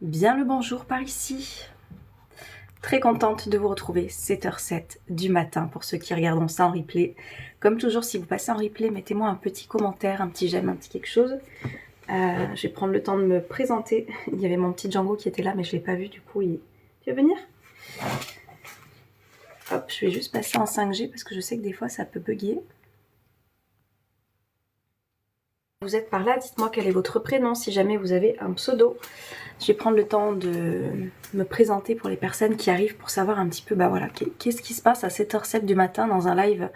Bien le bonjour par ici. Très contente de vous retrouver 7h07 du matin pour ceux qui regarderont ça en replay. Comme toujours, si vous passez en replay, mettez-moi un petit commentaire, un petit j'aime, un petit quelque chose. Je vais prendre le temps de me présenter. Il y avait mon petit Django qui était là, mais je ne l'ai pas vu, du coup, tu veux venir? Hop, je vais juste passer en 5G parce que je sais que des fois ça peut bugger. Vous êtes par là, dites-moi quel est votre prénom si jamais vous avez un pseudo. Je vais prendre le temps de me présenter pour les personnes qui arrivent pour savoir un petit peu, bah voilà, qu'est-ce qui se passe à 7h07 du matin dans un live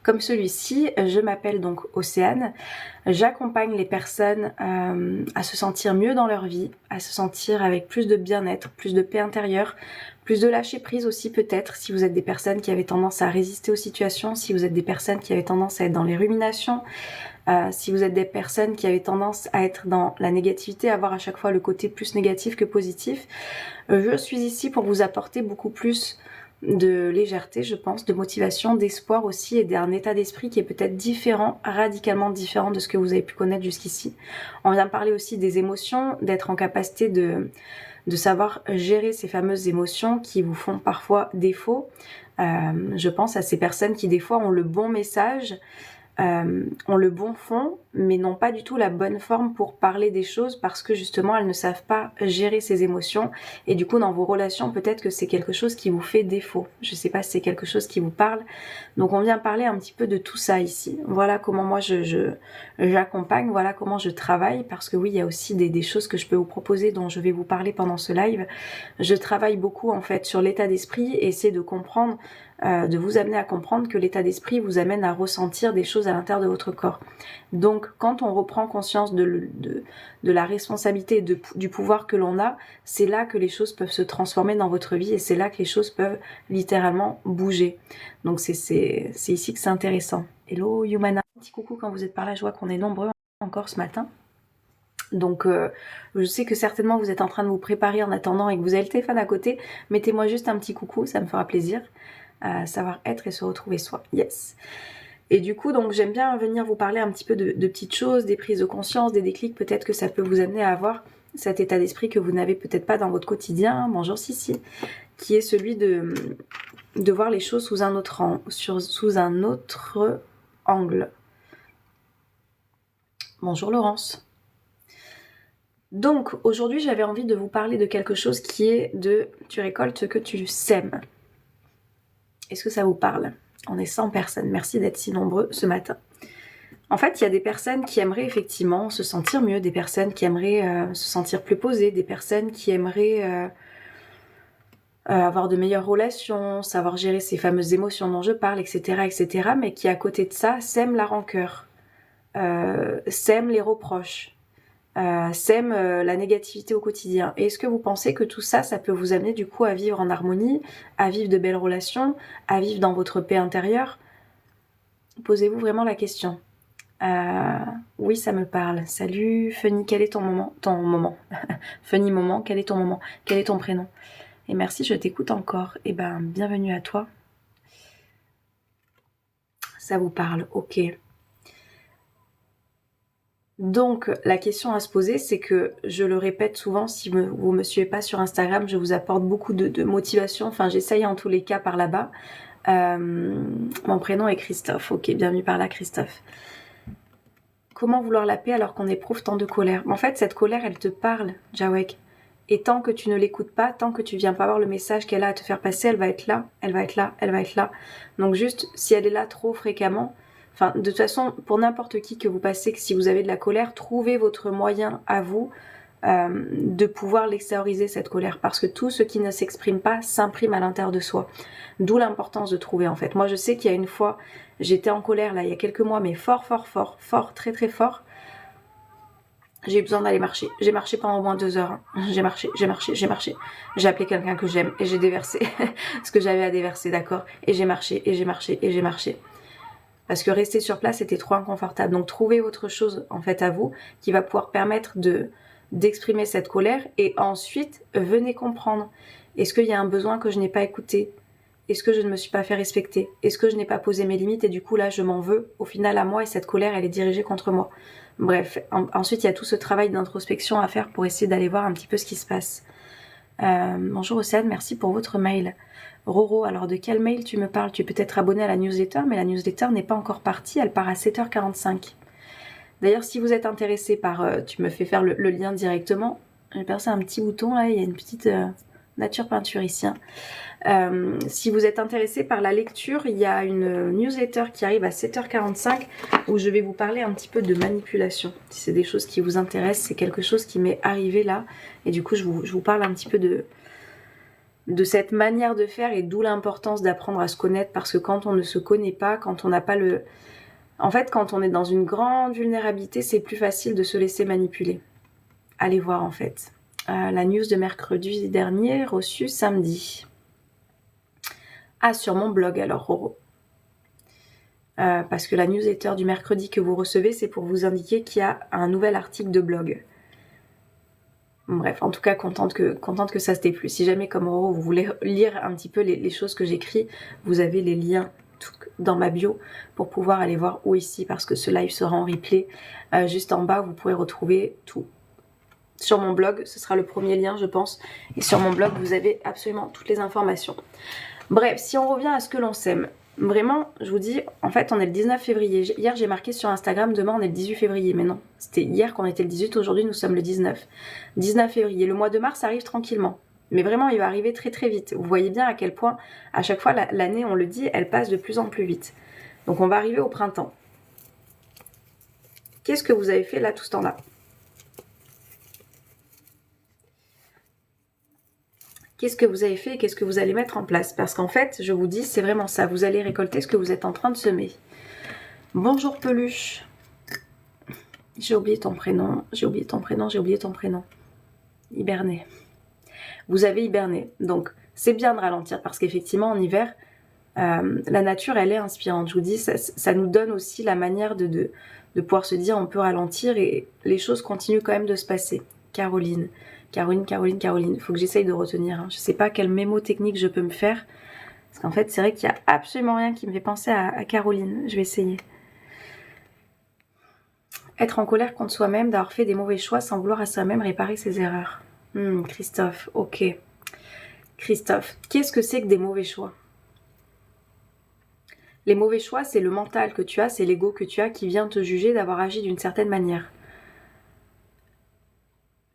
comme celui-ci. Je m'appelle donc Océane. J'accompagne les personnes à se sentir mieux dans leur vie, à se sentir avec plus de bien-être, plus de paix intérieure, plus de lâcher prise aussi peut-être, si vous êtes des personnes qui avaient tendance à résister aux situations, si vous êtes des personnes qui avaient tendance à être dans les ruminations, si vous êtes des personnes qui avaient tendance à être dans la négativité, à voir à chaque fois le côté plus négatif que positif, je suis ici pour vous apporter beaucoup plus de légèreté, je pense, de motivation, d'espoir aussi et d'un état d'esprit qui est peut-être différent, radicalement différent de ce que vous avez pu connaître jusqu'ici. On vient parler aussi des émotions, d'être en capacité de savoir gérer ces fameuses émotions qui vous font parfois défaut. Je pense à ces personnes qui des fois ont le bon message, ont le bon fond, mais n'ont pas du tout la bonne forme pour parler des choses parce que justement elles ne savent pas gérer ces émotions et du coup dans vos relations peut-être que c'est quelque chose qui vous fait défaut. Je sais pas si c'est quelque chose qui vous parle. Donc on vient parler un petit peu de tout ça ici. Voilà comment moi j'accompagne, voilà comment je travaille parce que oui il y a aussi des choses que je peux vous proposer dont je vais vous parler pendant ce live. Je travaille beaucoup en fait sur l'état d'esprit et essayer de comprendre de vous amener à comprendre que l'état d'esprit vous amène à ressentir des choses à l'intérieur de votre corps. Donc quand on reprend conscience de la responsabilité et du pouvoir que l'on a, c'est là que les choses peuvent se transformer dans votre vie et c'est là que les choses peuvent littéralement bouger. Donc c'est ici que c'est intéressant. Hello Yumana, petit coucou quand vous êtes par là, je vois qu'on est nombreux encore ce matin. Donc je sais que certainement vous êtes en train de vous préparer en attendant et que vous avez le téléphone à côté. Mettez-moi juste un petit coucou, ça me fera plaisir. Savoir être et se retrouver soi. Yes. Et du coup, donc j'aime bien venir vous parler un petit peu de petites choses, des prises de conscience, des déclics. Peut-être que ça peut vous amener à avoir cet état d'esprit que vous n'avez peut-être pas dans votre quotidien. Bonjour Sissi. Qui est celui de voir les choses sous un autre angle. Bonjour Laurence. Donc aujourd'hui j'avais envie de vous parler de quelque chose qui est de tu récoltes ce que tu sèmes. Est-ce que ça vous parle? On est 100 personnes, merci d'être si nombreux ce matin. En fait, il y a des personnes qui aimeraient effectivement se sentir mieux, des personnes qui aimeraient se sentir plus posées, des personnes qui aimeraient avoir de meilleures relations, savoir gérer ces fameuses émotions dont je parle, etc., etc., mais qui à côté de ça sèment la rancœur, sèment les reproches, sème la négativité au quotidien. Et est-ce que vous pensez que tout ça, ça peut vous amener du coup à vivre en harmonie, à vivre de belles relations, à vivre dans votre paix intérieure? Posez-vous vraiment la question. Oui, ça me parle. Salut Funny, quel est ton moment? Funny moment, quel est ton moment? Quel est ton prénom? Et merci, je t'écoute encore. Eh ben, bienvenue à toi. Ça vous parle, ok. Donc la question à se poser, c'est que je le répète souvent, si vous me suivez pas sur Instagram, je vous apporte beaucoup de motivation, enfin j'essaye en tous les cas par là-bas. Mon prénom est Christophe, ok, bienvenue par là Christophe. Comment vouloir la paix alors qu'on éprouve tant de colère? En fait cette colère elle te parle, Jawek. Et tant que tu ne l'écoutes pas, tant que tu viens pas voir le message qu'elle a à te faire passer, elle va être là, elle va être là, elle va être là. Donc juste, si elle est là trop fréquemment, enfin, de toute façon, pour n'importe qui que vous passez, que si vous avez de la colère, trouvez votre moyen à vous de pouvoir l'extérioriser, cette colère. Parce que tout ce qui ne s'exprime pas s'imprime à l'intérieur de soi. D'où l'importance de trouver, en fait. Moi, je sais qu'il y a une fois, j'étais en colère, là, il y a quelques mois, mais fort, très, très fort. J'ai eu besoin d'aller marcher. J'ai marché pendant au moins 2 heures. J'ai marché. J'ai appelé quelqu'un que j'aime et j'ai déversé ce que j'avais à déverser, d'accord? Et j'ai marché. Parce que rester sur place était trop inconfortable. Donc trouvez autre chose en fait à vous qui va pouvoir permettre d'exprimer cette colère et ensuite venez comprendre. Est-ce qu'il y a un besoin que je n'ai pas écouté? Est-ce que je ne me suis pas fait respecter? Est-ce que je n'ai pas posé mes limites et du coup là je m'en veux au final à moi et cette colère elle est dirigée contre moi? Bref, ensuite il y a tout ce travail d'introspection à faire pour essayer d'aller voir un petit peu ce qui se passe. Bonjour Océane, merci pour votre mail. Roro, alors de quel mail tu me parles? Tu es peut-être abonné à la newsletter, mais la newsletter n'est pas encore partie, elle part à 7h45. D'ailleurs, si vous êtes intéressé par... tu me fais faire le lien directement. J'ai percé un petit bouton là, il y a une petite nature peinture ici. Si vous êtes intéressé par la lecture, il y a une newsletter qui arrive à 7h45 où je vais vous parler un petit peu de manipulation. Si c'est des choses qui vous intéressent, c'est quelque chose qui m'est arrivé là. Et du coup, je vous parle un petit peu de cette manière de faire et d'où l'importance d'apprendre à se connaître parce que quand on ne se connaît pas, quand on n'a pas le... En fait, quand on est dans une grande vulnérabilité, c'est plus facile de se laisser manipuler. Allez voir en fait. La news de mercredi dernier, reçue samedi. Ah, sur mon blog alors, Roro. Parce que la newsletter du mercredi que vous recevez, c'est pour vous indiquer qu'il y a un nouvel article de blog. Bref, en tout cas, contente que ça se déploie. Si jamais, comme Roro, vous voulez lire un petit peu les choses que j'écris, vous avez les liens dans ma bio pour pouvoir aller voir où ici, parce que ce live sera en replay. Juste en bas, vous pourrez retrouver tout. Sur mon blog, ce sera le premier lien, je pense. Et sur mon blog, vous avez absolument toutes les informations. Bref, si on revient à ce que l'on sème, vraiment, je vous dis, en fait, on est le 19 février. Hier, j'ai marqué sur Instagram, demain, on est le 18 février. Mais non, c'était hier qu'on était le 18, aujourd'hui, nous sommes le 19. 19 février. Le mois de mars arrive tranquillement. Mais vraiment, il va arriver très très vite. Vous voyez bien à quel point, à chaque fois, l'année, on le dit, elle passe de plus en plus vite. Donc, on va arriver au printemps. Qu'est-ce que vous avez fait là, tout ce temps-là ? Qu'est-ce que vous avez fait et qu'est-ce que vous allez mettre en place? Parce qu'en fait, je vous dis, c'est vraiment ça. Vous allez récolter ce que vous êtes en train de semer. Bonjour Peluche. J'ai oublié ton prénom. J'ai oublié ton prénom. J'ai oublié ton prénom. Hiberner. Vous avez hiberné. Donc, c'est bien de ralentir parce qu'effectivement, en hiver, la nature, elle est inspirante. Je vous dis, ça nous donne aussi la manière de pouvoir se dire on peut ralentir et les choses continuent quand même de se passer. Caroline. Il faut que j'essaye de retenir. Je sais pas quelle mémo technique je peux me faire. Parce qu'en fait, c'est vrai qu'il n'y a absolument rien qui me fait penser à Caroline. Je vais essayer. Être en colère contre soi-même, d'avoir fait des mauvais choix sans vouloir à soi-même réparer ses erreurs. Christophe, ok. Christophe, qu'est-ce que c'est que des mauvais choix? Les mauvais choix, c'est le mental que tu as, c'est l'ego que tu as qui vient te juger d'avoir agi d'une certaine manière.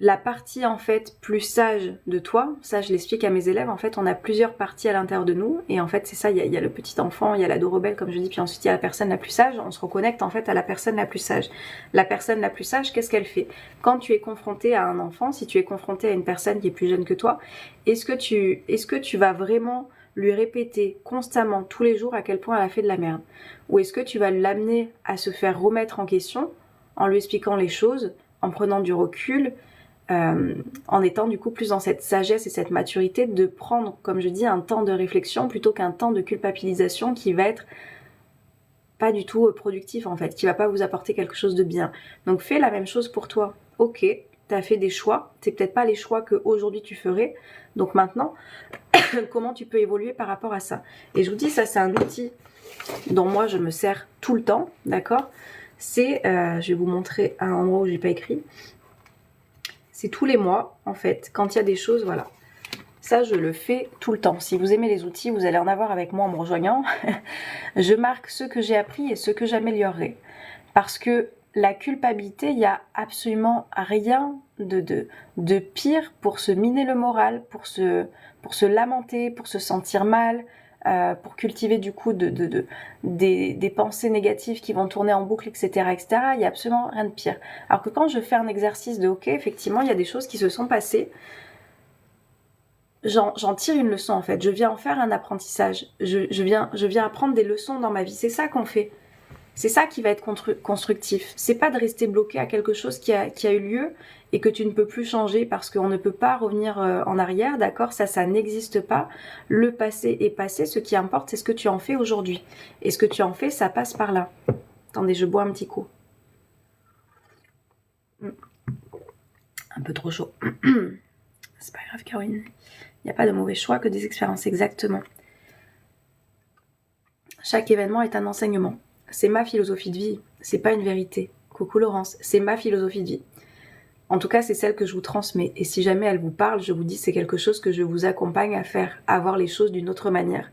La partie en fait plus sage de toi, ça je l'explique à mes élèves, en fait on a plusieurs parties à l'intérieur de nous et en fait c'est ça, il y a le petit enfant, il y a l'ado rebelle comme je dis, puis ensuite il y a la personne la plus sage, on se reconnecte en fait à la personne la plus sage. La personne la plus sage, qu'est-ce qu'elle fait? Quand tu es confronté à un enfant, si tu es confronté à une personne qui est plus jeune que toi, est-ce que tu vas vraiment lui répéter constamment tous les jours à quel point elle a fait de la merde? Ou est-ce que tu vas l'amener à se faire remettre en question en lui expliquant les choses, en prenant du recul, en étant du coup plus dans cette sagesse et cette maturité de prendre, comme je dis, un temps de réflexion plutôt qu'un temps de culpabilisation qui va être pas du tout productif en fait, qui va pas vous apporter quelque chose de bien. Donc fais la même chose pour toi. Ok, t'as fait des choix, c'est peut-être pas les choix qu'aujourd'hui tu ferais, donc maintenant, comment tu peux évoluer par rapport à ça? Et je vous dis, ça c'est un outil dont moi je me sers tout le temps, d'accord? C'est, je vais vous montrer un endroit où j'ai pas écrit. C'est tous les mois, en fait, quand il y a des choses, voilà. Ça, je le fais tout le temps. Si vous aimez les outils, vous allez en avoir avec moi en me rejoignant. Je marque ce que j'ai appris et ce que j'améliorerai. Parce que la culpabilité, il n'y a absolument rien de pire pour se miner le moral, pour se lamenter, pour se sentir mal, pour cultiver du coup des pensées négatives qui vont tourner en boucle, etc., etc. Il n'y a absolument rien de pire. Alors que quand je fais un exercice de ok, effectivement, il y a des choses qui se sont passées, j'en tire une leçon en fait. Je viens en faire un apprentissage. Je viens apprendre des leçons dans ma vie. C'est ça qu'on fait. C'est ça qui va être constructif. C'est pas de rester bloqué à quelque chose qui a eu lieu et que tu ne peux plus changer parce qu'on ne peut pas revenir en arrière, d'accord? Ça n'existe pas. Le passé est passé. Ce qui importe, c'est ce que tu en fais aujourd'hui. Et ce que tu en fais, ça passe par là. Attendez, je bois un petit coup. Un peu trop chaud. C'est pas grave, Caroline. Il n'y a pas de mauvais choix que des expériences, exactement. Chaque événement est un enseignement. C'est ma philosophie de vie, c'est pas une vérité. Coucou Laurence, c'est ma philosophie de vie. En tout cas, c'est celle que je vous transmets. Et si jamais elle vous parle, je vous dis c'est quelque chose que je vous accompagne à faire, à voir les choses d'une autre manière.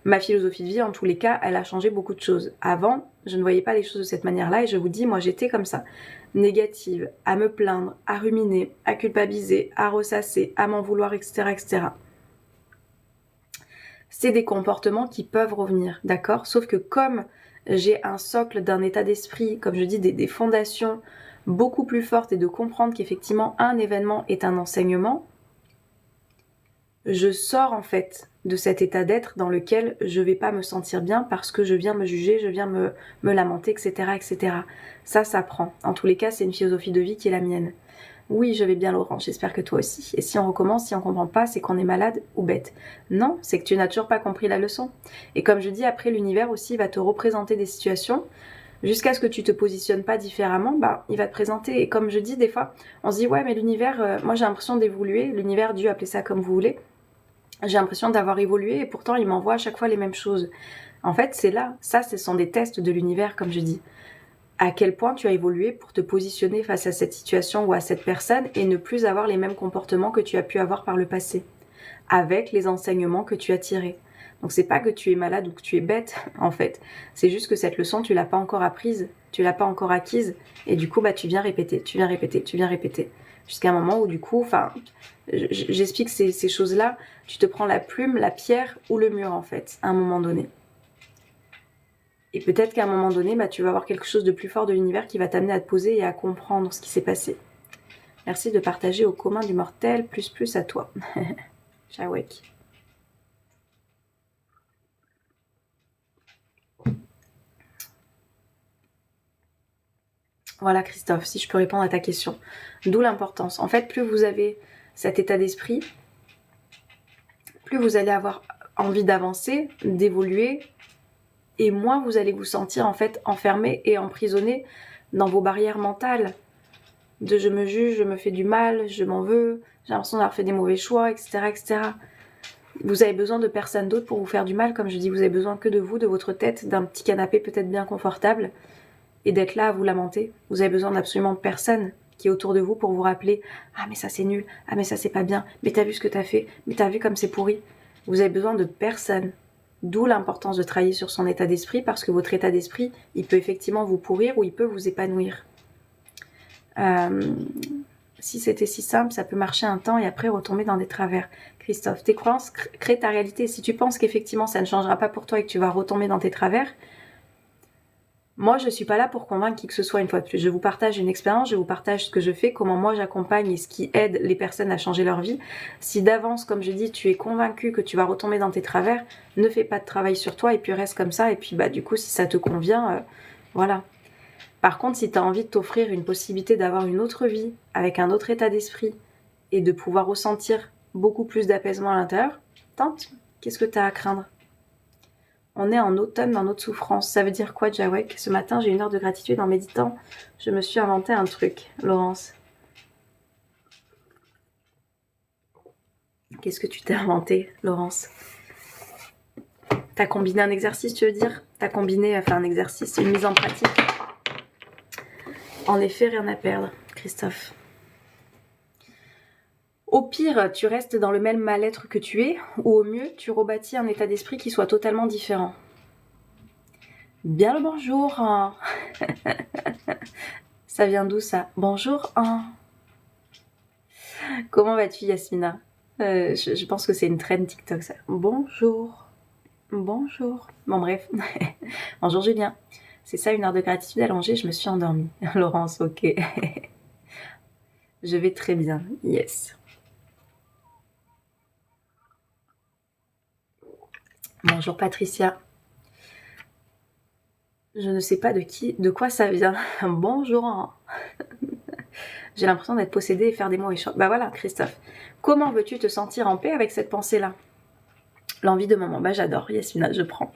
Ma philosophie de vie, en tous les cas, elle a changé beaucoup de choses. Avant, je ne voyais pas les choses de cette manière-là et je vous dis, moi j'étais comme ça. Négative, à me plaindre, à ruminer, à culpabiliser, à ressasser, à m'en vouloir, etc., etc. C'est des comportements qui peuvent revenir, d'accord? Sauf que comme j'ai un socle d'un état d'esprit, comme je dis, des fondations beaucoup plus fortes et de comprendre qu'effectivement un événement est un enseignement, je sors en fait de cet état d'être dans lequel je vais pas me sentir bien parce que je viens me juger, je viens me lamenter, etc., etc. Ça prend. En tous les cas, c'est une philosophie de vie qui est la mienne. Oui, je vais bien Laurent, j'espère que toi aussi. Et si on recommence, si on comprend pas, c'est qu'on est malade ou bête. Non, c'est que tu n'as toujours pas compris la leçon. Et comme je dis, après l'univers aussi va te représenter des situations jusqu'à ce que tu te positionnes pas différemment, bah il va te présenter. Et comme je dis des fois, on se dit ouais mais l'univers, moi j'ai l'impression d'évoluer, l'univers, Dieu, appelez ça comme vous voulez. J'ai l'impression d'avoir évolué et pourtant il m'envoie à chaque fois les mêmes choses. En fait, c'est là, ça ce sont des tests de l'univers comme je dis. À quel point tu as évolué pour te positionner face à cette situation ou à cette personne et ne plus avoir les mêmes comportements que tu as pu avoir par le passé, avec les enseignements que tu as tirés. Donc c'est pas que tu es malade ou que tu es bête, en fait. C'est juste que cette leçon, tu l'as pas encore apprise, tu l'as pas encore acquise, et du coup, bah tu viens répéter, tu viens répéter, tu viens répéter. Jusqu'à un moment où du coup, enfin, j'explique ces choses-là, tu te prends la plume, la pierre ou le mur, en fait, à un moment donné. Et peut-être qu'à un moment donné, bah, tu vas avoir quelque chose de plus fort de l'univers qui va t'amener à te poser et à comprendre ce qui s'est passé. Merci de partager au commun du mortel, plus à toi. Jawek. Voilà Christophe, si je peux répondre à ta question. D'où l'importance. En fait, plus vous avez cet état d'esprit, plus vous allez avoir envie d'avancer, d'évoluer, et moins vous allez vous sentir en fait enfermé et emprisonné dans vos barrières mentales. De je me juge, je me fais du mal, je m'en veux, j'ai l'impression d'avoir fait des mauvais choix, etc., etc. Vous avez besoin de personne d'autre pour vous faire du mal, comme je dis, vous avez besoin que de vous, de votre tête, d'un petit canapé peut-être bien confortable, et d'être là à vous lamenter. Vous avez besoin d'absolument personne qui est autour de vous pour vous rappeler « Ah mais ça c'est nul, ah mais ça c'est pas bien, mais t'as vu ce que t'as fait, mais t'as vu comme c'est pourri ». Vous avez besoin de personne. D'où l'importance de travailler sur son état d'esprit, parce que votre état d'esprit, il peut effectivement vous pourrir ou il peut vous épanouir. Si c'était si simple, ça peut marcher un temps et après retomber dans des travers. Christophe, tes croyances créent ta réalité. Si tu penses qu'effectivement ça ne changera pas pour toi et que tu vas retomber dans tes travers, moi je suis pas là pour convaincre qui que ce soit une fois de plus. Je vous partage une expérience, je vous partage ce que je fais, comment moi j'accompagne et ce qui aide les personnes à changer leur vie. Si d'avance, comme je dis, tu es convaincu que tu vas retomber dans tes travers, ne fais pas de travail sur toi et puis reste comme ça. Et puis bah du coup si ça te convient, voilà. Par contre, si tu as envie de t'offrir une possibilité d'avoir une autre vie, avec un autre état d'esprit, et de pouvoir ressentir beaucoup plus d'apaisement à l'intérieur, tente, qu'est-ce que tu as à craindre? On est en automne dans notre souffrance. Ça veut dire quoi, Jawek? Ce matin, j'ai une heure de gratitude en méditant. Je me suis inventé un truc, Laurence. Qu'est-ce que tu t'es inventé, Laurence? T'as combiné un exercice, tu veux dire? T'as combiné, enfin un exercice, une mise en pratique. En effet, rien à perdre, Christophe. Au pire, tu restes dans le même mal-être que tu es, ou au mieux, tu rebâtis un état d'esprit qui soit totalement différent. Bien le bonjour. Hein. Ça vient d'où ça? Bonjour. Hein. Comment vas-tu, Yasmina? Je pense que c'est une trend TikTok, ça. Bonjour. Bonjour. Bon, bref. Bonjour, Julien. C'est ça, une heure de gratitude allongée, je me suis endormie. Laurence, ok. Je vais très bien, yes. Bonjour Patricia. Je ne sais pas de quoi ça vient. Bonjour. J'ai l'impression d'être possédée et faire des mauvais choix. Bah voilà, Christophe. Comment veux-tu te sentir en paix avec cette pensée-là? L'envie de moment. Bah j'adore, Yasmina, je prends.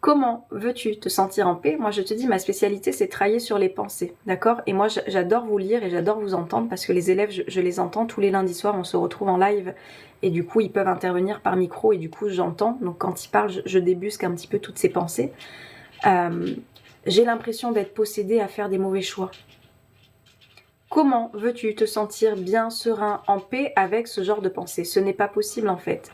Comment veux-tu te sentir en paix? Moi, je te dis, ma spécialité, c'est travailler sur les pensées, d'accord? Et moi, j'adore vous lire et j'adore vous entendre parce que les élèves, je les entends tous les lundis soirs, on se retrouve en live et du coup, ils peuvent intervenir par micro et du coup, j'entends. Donc, quand ils parlent, je débusque un petit peu toutes ces pensées. J'ai l'impression d'être possédée à faire des mauvais choix. Comment veux-tu te sentir bien, serein, en paix avec ce genre de pensée? Ce n'est pas possible en fait.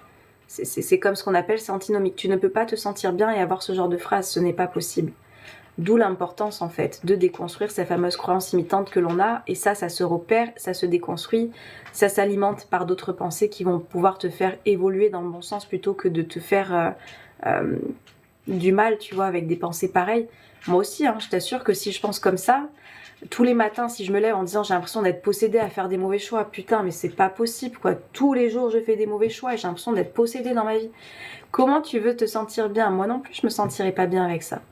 C'est comme ce qu'on appelle, c'est antinomique. Tu ne peux pas te sentir bien et avoir ce genre de phrase, ce n'est pas possible. D'où l'importance en fait de déconstruire ces fameuses croyances imitantes que l'on a, et ça se repère, ça se déconstruit, ça s'alimente par d'autres pensées qui vont pouvoir te faire évoluer dans le bon sens plutôt que de te faire du mal, tu vois, avec des pensées pareilles. Moi aussi, hein, je t'assure que si je pense comme ça, tous les matins, si je me lève en disant j'ai l'impression d'être possédée à faire des mauvais choix, putain, mais c'est pas possible, quoi. Tous les jours, je fais des mauvais choix et j'ai l'impression d'être possédée dans ma vie. Comment tu veux te sentir bien? Moi non plus, je me sentirais pas bien avec ça.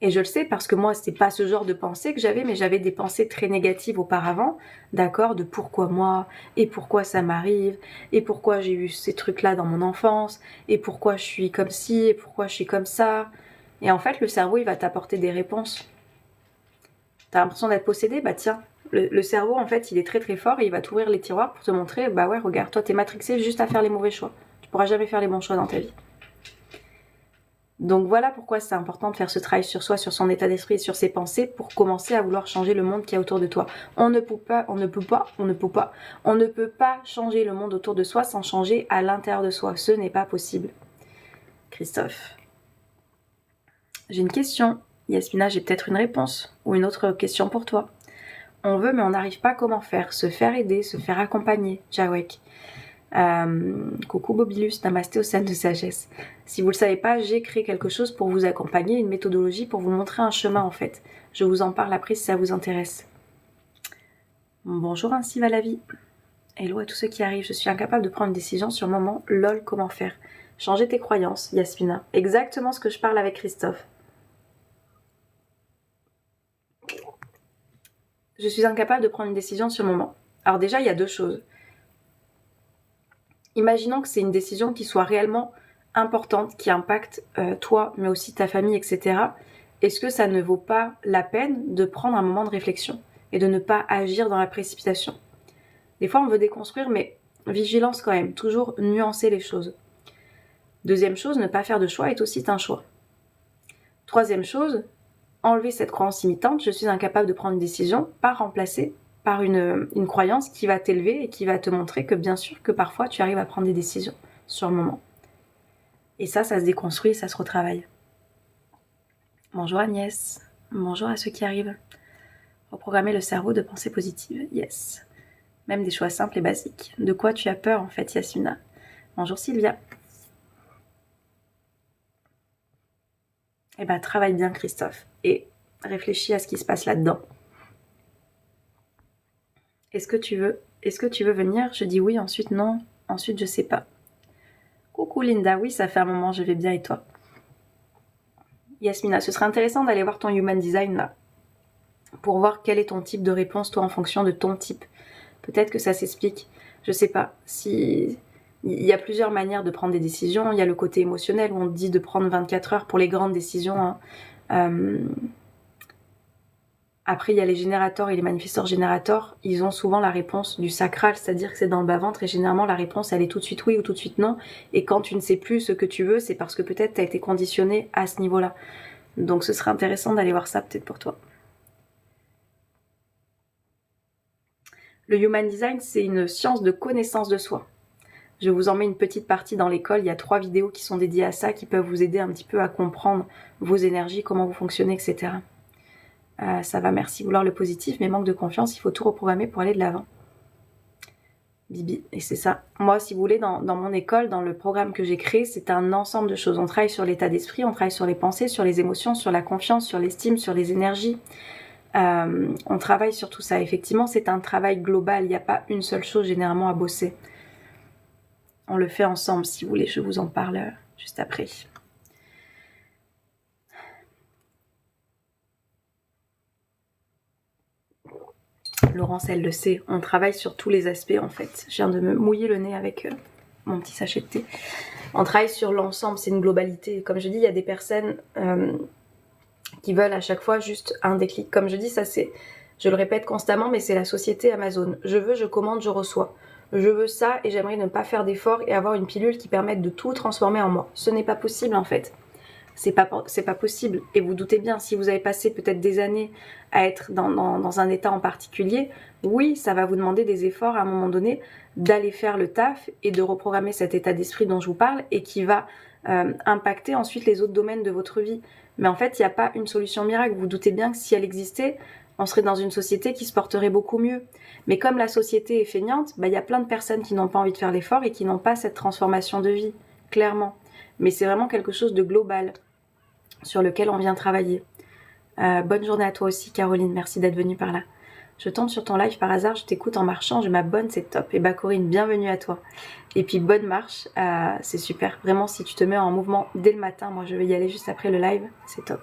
Et je le sais parce que moi, c'est pas ce genre de pensée que j'avais, mais j'avais des pensées très négatives auparavant, d'accord, de pourquoi moi, et pourquoi ça m'arrive, et pourquoi j'ai eu ces trucs-là dans mon enfance, et pourquoi je suis comme ci, et pourquoi je suis comme ça. Et en fait, le cerveau, il va t'apporter des réponses. T'as l'impression d'être possédé? Bah tiens, le cerveau, en fait, il est très très fort et il va t'ouvrir les tiroirs pour te montrer, bah ouais, regarde, toi, t'es matrixé juste à faire les mauvais choix. Tu pourras jamais faire les bons choix dans ta vie. Donc voilà pourquoi c'est important de faire ce travail sur soi, sur son état d'esprit et sur ses pensées pour commencer à vouloir changer le monde qui est autour de toi. On ne peut pas changer le monde autour de soi sans changer à l'intérieur de soi. Ce n'est pas possible. Christophe. J'ai une question. Yasmina, j'ai peut-être une réponse ou une autre question pour toi. On veut mais on n'arrive pas comment faire. Se faire aider, se faire accompagner. Jawek. Coucou Bobilus, namasté au sein de sagesse. Si vous le savez pas, j'ai créé quelque chose pour vous accompagner, une méthodologie pour vous montrer un chemin en fait. Je vous en parle après si ça vous intéresse. Bonjour, ainsi va la vie. Hello à tous ceux qui arrivent, je suis incapable de prendre une décision sur le moment. Lol, comment faire? Changer tes croyances, Yasmina. Exactement ce que je parle avec Christophe. Je suis incapable de prendre une décision sur le moment. Alors déjà, il y a deux choses. Imaginons que c'est une décision qui soit réellement importante, qui impacte toi, mais aussi ta famille, etc. Est-ce que ça ne vaut pas la peine de prendre un moment de réflexion et de ne pas agir dans la précipitation? Des fois, on veut déconstruire, mais vigilance quand même, toujours nuancer les choses. Deuxième chose, ne pas faire de choix est aussi un choix. Troisième chose, enlever cette croyance imitante, je suis incapable de prendre une décision, pas remplacer par une croyance qui va t'élever et qui va te montrer que bien sûr que parfois tu arrives à prendre des décisions sur le moment. Et ça se déconstruit, ça se retravaille. Bonjour Agnès, bonjour à ceux qui arrivent. Reprogrammer le cerveau de pensées positives, yes. Même des choix simples et basiques. De quoi tu as peur en fait, Yasmina? Bonjour Sylvia. Eh ben, travaille bien Christophe et réfléchis à ce qui se passe là-dedans. Est-ce que tu veux venir? Je dis oui, ensuite non, ensuite je sais pas. Coucou Linda, oui, ça fait un moment, je vais bien et toi? Yasmina, ce serait intéressant d'aller voir ton Human Design là, pour voir quel est ton type de réponse, toi, en fonction de ton type. Peut-être que ça s'explique, je sais pas, si... Il y a plusieurs manières de prendre des décisions, il y a le côté émotionnel où on dit de prendre 24 heures pour les grandes décisions, hein. Après, il y a les générateurs et les manifesteurs générateurs. Ils ont souvent la réponse du sacral, c'est-à-dire que c'est dans le bas-ventre et généralement la réponse, elle est tout de suite oui ou tout de suite non. Et quand tu ne sais plus ce que tu veux, c'est parce que peut-être tu as été conditionné à ce niveau-là. Donc ce serait intéressant d'aller voir ça peut-être pour toi. Le Human Design, c'est une science de connaissance de soi. Je vous en mets une petite partie dans l'école. Il y a 3 vidéos qui sont dédiées à ça, qui peuvent vous aider un petit peu à comprendre vos énergies, comment vous fonctionnez, etc. Ça va, merci. Vouloir le positif, mais manque de confiance, il faut tout reprogrammer pour aller de l'avant. Bibi, et c'est ça. Moi, si vous voulez, dans mon école, dans le programme que j'ai créé, c'est un ensemble de choses. On travaille sur l'état d'esprit, on travaille sur les pensées, sur les émotions, sur la confiance, sur l'estime, sur les énergies. On travaille sur tout ça. Effectivement, c'est un travail global. Il n'y a pas une seule chose généralement à bosser. On le fait ensemble, si vous voulez. Je vous en parle juste après. Laurence, elle le sait. On travaille sur tous les aspects, en fait. Je viens de me mouiller le nez avec mon petit sachet de thé. On travaille sur l'ensemble, c'est une globalité. Comme je dis, il y a des personnes qui veulent à chaque fois juste un déclic. Comme je dis, ça c'est, je le répète constamment, mais c'est la société Amazon. Je veux, je commande, je reçois. Je veux ça et j'aimerais ne pas faire d'efforts et avoir une pilule qui permette de tout transformer en moi. Ce n'est pas possible en fait. C'est pas possible. Et vous doutez bien, si vous avez passé peut-être des années à être dans un état en particulier, oui, ça va vous demander des efforts à un moment donné d'aller faire le taf et de reprogrammer cet état d'esprit dont je vous parle et qui va impacter ensuite les autres domaines de votre vie. Mais en fait, il n'y a pas une solution miracle. Vous doutez bien que si elle existait, on serait dans une société qui se porterait beaucoup mieux. Mais comme la société est feignante, il y a plein de personnes qui n'ont pas envie de faire l'effort et qui n'ont pas cette transformation de vie, clairement. Mais c'est vraiment quelque chose de global sur lequel on vient travailler. Bonne journée à toi aussi Caroline, merci d'être venue par là. Je tombe sur ton live par hasard, je t'écoute en marchant, je m'abonne, c'est top. Et Corinne, bienvenue à toi. Et puis bonne marche, c'est super. Vraiment, si tu te mets en mouvement dès le matin, moi je vais y aller juste après le live, c'est top.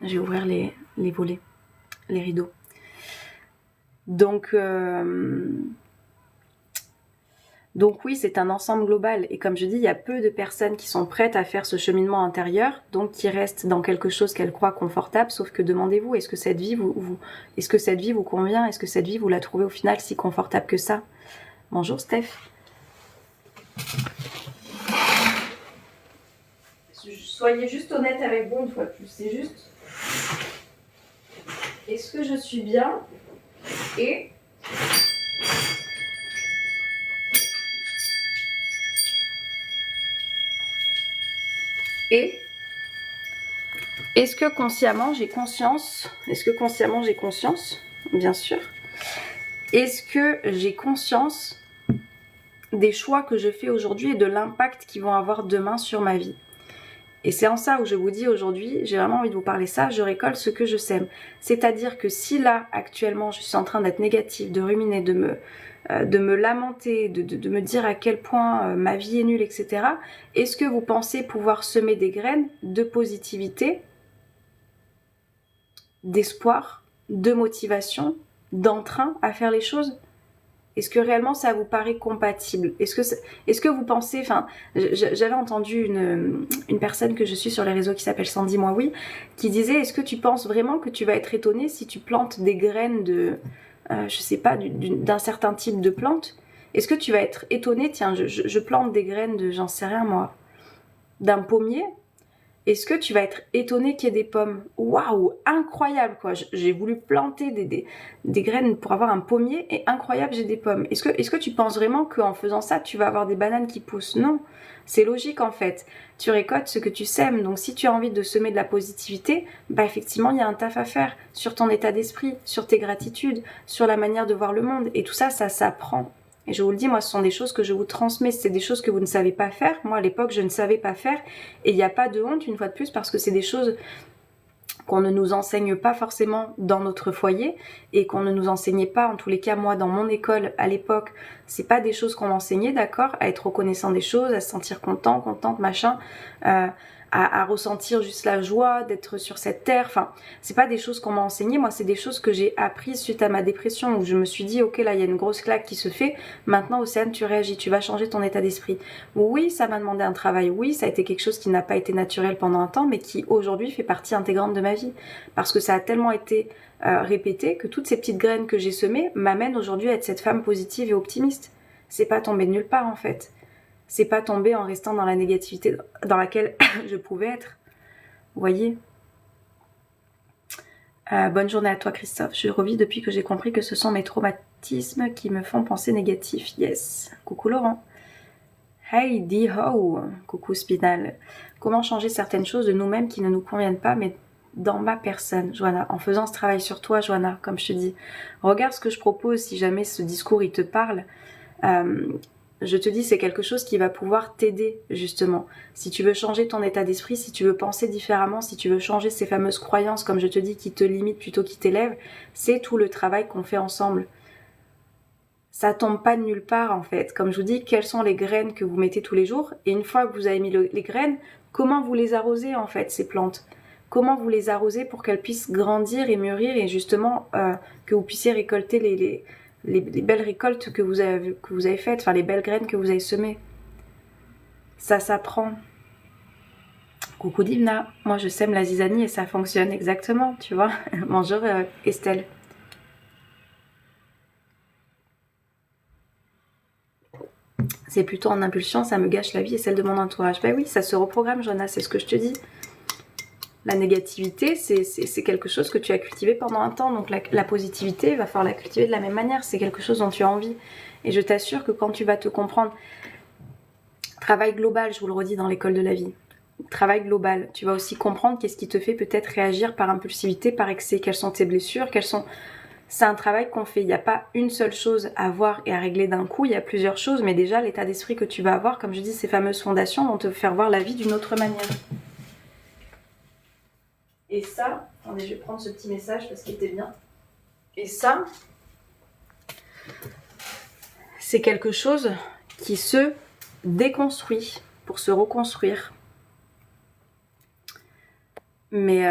Je vais ouvrir les volets, les rideaux. Donc oui, c'est un ensemble global. Et comme je dis, il y a peu de personnes qui sont prêtes à faire ce cheminement intérieur, donc qui restent dans quelque chose qu'elles croient confortable. Sauf que demandez-vous, est-ce que cette vie vous convient? Est-ce que cette vie, vous la trouvez au final si confortable que ça? Bonjour Steph. Soyez juste honnête avec vous une fois de plus. C'est juste, est-ce que je suis bien? Et est-ce que consciemment j'ai conscience? Bien sûr. Est-ce que j'ai conscience des choix que je fais aujourd'hui et de l'impact qu'ils vont avoir demain sur ma vie? Et c'est en ça où je vous dis aujourd'hui, j'ai vraiment envie de vous parler ça, je récolte ce que je sème. C'est-à-dire que si là, actuellement, je suis en train d'être négative, de ruminer, de me lamenter, de me dire à quel point ma vie est nulle, etc. Est-ce que vous pensez pouvoir semer des graines de positivité, d'espoir, de motivation, d'entrain à faire les choses? Est-ce que réellement ça vous paraît compatible? Est-ce que vous pensez, enfin, j'avais entendu une personne que je suis sur les réseaux qui s'appelle Sandy Moi Oui, qui disait, est-ce que tu penses vraiment que tu vas être étonné si tu plantes des graines de, je sais pas, d'un certain type de plante? Est-ce que tu vas être étonné, tiens, je plante des graines de, j'en sais rien moi, d'un pommier? Est-ce que tu vas être étonné qu'il y ait des pommes? Waouh, incroyable quoi. J'ai voulu planter des graines pour avoir un pommier et incroyable, j'ai des pommes. Est-ce que tu penses vraiment qu'en faisant ça, tu vas avoir des bananes qui poussent? Non, c'est logique en fait. Tu récoltes ce que tu sèmes. Donc si tu as envie de semer de la positivité, effectivement, il y a un taf à faire sur ton état d'esprit, sur tes gratitudes, sur la manière de voir le monde. Et tout ça, ça s'apprend. Et je vous le dis, moi, ce sont des choses que je vous transmets. C'est des choses que vous ne savez pas faire. Moi, à l'époque, je ne savais pas faire. Et il n'y a pas de honte, une fois de plus, parce que c'est des choses qu'on ne nous enseigne pas forcément dans notre foyer et qu'on ne nous enseignait pas, en tous les cas, moi, dans mon école, à l'époque, c'est pas des choses qu'on m'enseignait, d'accord, à être reconnaissant des choses, à se sentir content, contente, machin, à ressentir juste la joie d'être sur cette terre. Enfin, c'est pas des choses qu'on m'a enseignées. Moi, c'est des choses que j'ai apprises suite à ma dépression où je me suis dit, ok, là, il y a une grosse claque qui se fait. Maintenant, Océane, tu réagis, tu vas changer ton état d'esprit. Oui, ça m'a demandé un travail. Oui, ça a été quelque chose qui n'a pas été naturel pendant un temps, mais qui aujourd'hui fait partie intégrante de ma vie. Parce que ça a tellement été répété que toutes ces petites graines que j'ai semées m'amènent aujourd'hui à être cette femme positive et optimiste. C'est pas tombé de nulle part, en fait. C'est pas tomber en restant dans la négativité dans laquelle je pouvais être. Vous voyez? Bonne journée à toi Christophe. Je revis depuis que j'ai compris que ce sont mes traumatismes qui me font penser négatif. Yes. Coucou Laurent. Hey Di-ho. Coucou Spinal. Comment changer certaines choses de nous-mêmes qui ne nous conviennent pas, mais dans ma personne, Johanna. En faisant ce travail sur toi, Johanna, comme je te dis. Regarde ce que je propose si jamais ce discours il te parle. Je te dis, c'est quelque chose qui va pouvoir t'aider, justement. Si tu veux changer ton état d'esprit, si tu veux penser différemment, si tu veux changer ces fameuses croyances, comme je te dis, qui te limitent plutôt qui t'élèvent, c'est tout le travail qu'on fait ensemble. Ça tombe pas de nulle part, en fait. Comme je vous dis, quelles sont les graines que vous mettez tous les jours? Et une fois que vous avez mis les graines, comment vous les arrosez, en fait, ces plantes? Comment vous les arrosez pour qu'elles puissent grandir et mûrir et justement que vous puissiez récolter les belles récoltes que vous avez faites, enfin les belles graines que vous avez semées. Ça s'apprend. Coucou Dimna, moi je sème la zizanie et ça fonctionne exactement, tu vois. Bonjour Estelle. C'est plutôt en impulsion, ça me gâche la vie et celle de mon entourage. Ben oui, ça se reprogramme Jonas, c'est ce que je te dis. La négativité, c'est quelque chose que tu as cultivé pendant un temps, donc la positivité, il va falloir la cultiver de la même manière, c'est quelque chose dont tu as envie. Et je t'assure que quand tu vas te comprendre, travail global, je vous le redis dans l'école de la vie, travail global, tu vas aussi comprendre qu'est-ce qui te fait peut-être réagir par impulsivité, par excès, quelles sont tes blessures, c'est un travail qu'on fait, il n'y a pas une seule chose à voir et à régler d'un coup, il y a plusieurs choses, mais déjà l'état d'esprit que tu vas avoir, comme je dis, ces fameuses fondations vont te faire voir la vie d'une autre manière. Et ça, attendez, je vais prendre ce petit message parce qu'il était bien. Et ça, c'est quelque chose qui se déconstruit pour se reconstruire. Mais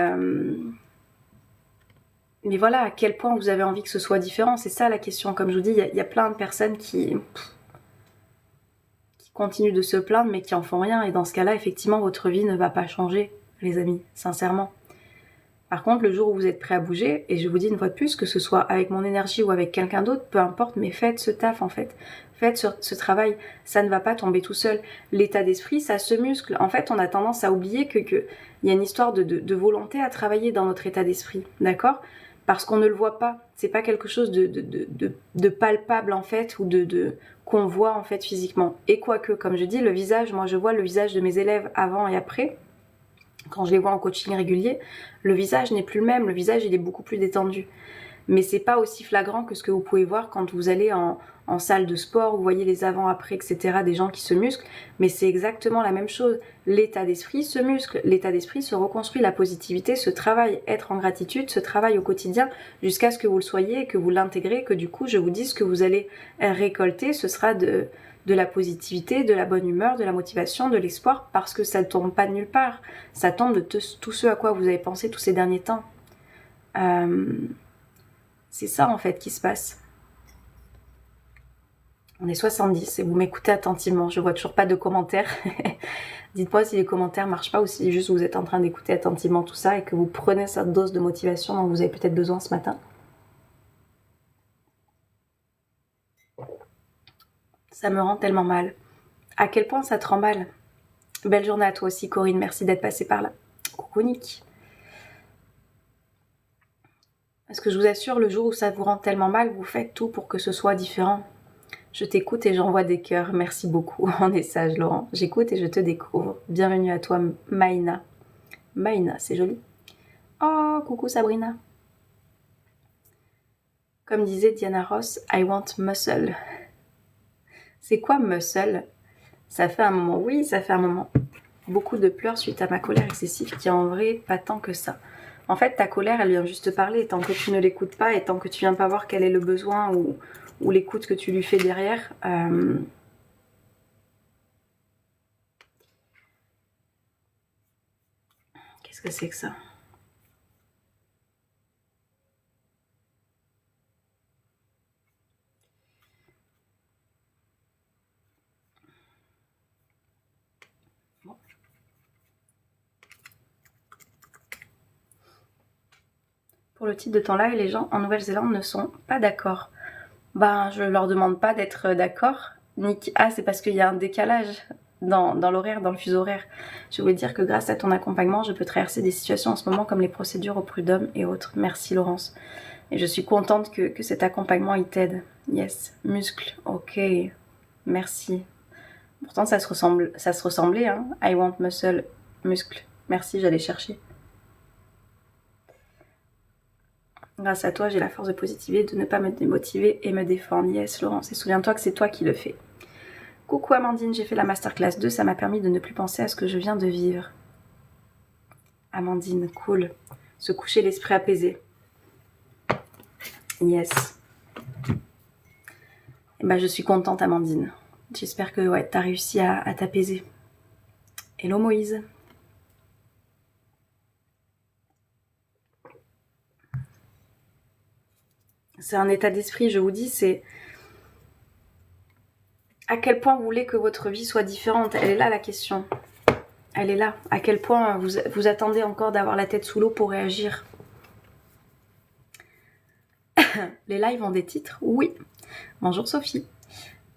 voilà, à quel point vous avez envie que ce soit différent, c'est ça la question. Comme je vous dis, il y a plein de personnes qui continuent de se plaindre mais qui en font rien. Et dans ce cas-là, effectivement, votre vie ne va pas changer, les amis, sincèrement. Par contre, le jour où vous êtes prêt à bouger, et je vous dis une fois de plus, que ce soit avec mon énergie ou avec quelqu'un d'autre, peu importe, mais faites ce taf en fait. Faites ce travail, ça ne va pas tomber tout seul. L'état d'esprit, ça se muscle. En fait, on a tendance à oublier qu'il y a une histoire de volonté à travailler dans notre état d'esprit, d'accord ? Parce qu'on ne le voit pas. C'est pas quelque chose de palpable en fait, ou qu'on voit en fait physiquement. Et quoique, comme je dis, le visage, moi je vois le visage de mes élèves avant et après. Quand je les vois en coaching régulier, le visage n'est plus le même, le visage il est beaucoup plus détendu. Mais c'est pas aussi flagrant que ce que vous pouvez voir quand vous allez en salle de sport, vous voyez les avant-après, etc., des gens qui se musclent, mais c'est exactement la même chose. L'état d'esprit se muscle, l'état d'esprit se reconstruit, la positivité se travaille, être en gratitude se travaille au quotidien jusqu'à ce que vous le soyez et que vous l'intégrez, que du coup je vous dise que vous allez récolter, ce sera de la positivité, de la bonne humeur, de la motivation, de l'espoir, parce que ça ne tombe pas de nulle part. Ça tombe de tout ce à quoi vous avez pensé tous ces derniers temps. C'est ça en fait qui se passe. On est 70 et vous m'écoutez attentivement. Je vois toujours pas de commentaires. Dites-moi si les commentaires marchent pas ou si juste vous êtes en train d'écouter attentivement tout ça et que vous prenez cette dose de motivation dont vous avez peut-être besoin ce matin. Ça me rend tellement mal. À quel point ça te rend mal? Belle journée à toi aussi Corinne, merci d'être passée par là. Coucou Nick. Parce que je vous assure, le jour où ça vous rend tellement mal, vous faites tout pour que ce soit différent. Je t'écoute et j'envoie des cœurs. Merci beaucoup. On est sage, Laurent. J'écoute et je te découvre. Bienvenue à toi, Maïna. Maïna, c'est joli. Oh, coucou Sabrina. Comme disait Diana Ross, I want muscle. C'est quoi muscle? Ça fait un moment. Oui, ça fait un moment. Beaucoup de pleurs suite à ma colère excessive qui est en vrai pas tant que ça. En fait, ta colère, elle vient juste te parler. Et tant que tu ne l'écoutes pas et tant que tu viens pas voir quel est le besoin ou l'écoute que tu lui fais derrière, qu'est-ce que c'est que ça? Bon. Pour le titre de ton live, les gens en Nouvelle-Zélande ne sont pas d'accord. Ben, je leur demande pas d'être d'accord. Ah, c'est parce qu'il y a un décalage dans l'horaire, dans le fuseau horaire. Je voulais dire que grâce à ton accompagnement, je peux traverser des situations en ce moment comme les procédures au prud'homme et autres. Merci Laurence. Et je suis contente que cet accompagnement il t'aide. Yes. Muscle. Ok. Merci. Pourtant ça se ressemblait, hein. I want muscle. Muscle. Merci, j'allais chercher. Grâce à toi, j'ai la force de positiver, de ne pas me démotiver et me défendre. Yes, Laurence. Et souviens-toi que c'est toi qui le fais. Coucou Amandine, j'ai fait la masterclass 2, ça m'a permis de ne plus penser à ce que je viens de vivre. Amandine, cool. Se coucher l'esprit apaisé. Yes. Et ben, je suis contente Amandine. J'espère que ouais, t'as réussi à t'apaiser. Hello Moïse. C'est un état d'esprit, je vous dis, c'est à quel point vous voulez que votre vie soit différente. Elle est là la question. Elle est là. À quel point vous attendez encore d'avoir la tête sous l'eau pour réagir. Les lives ont des titres? Oui. Bonjour Sophie.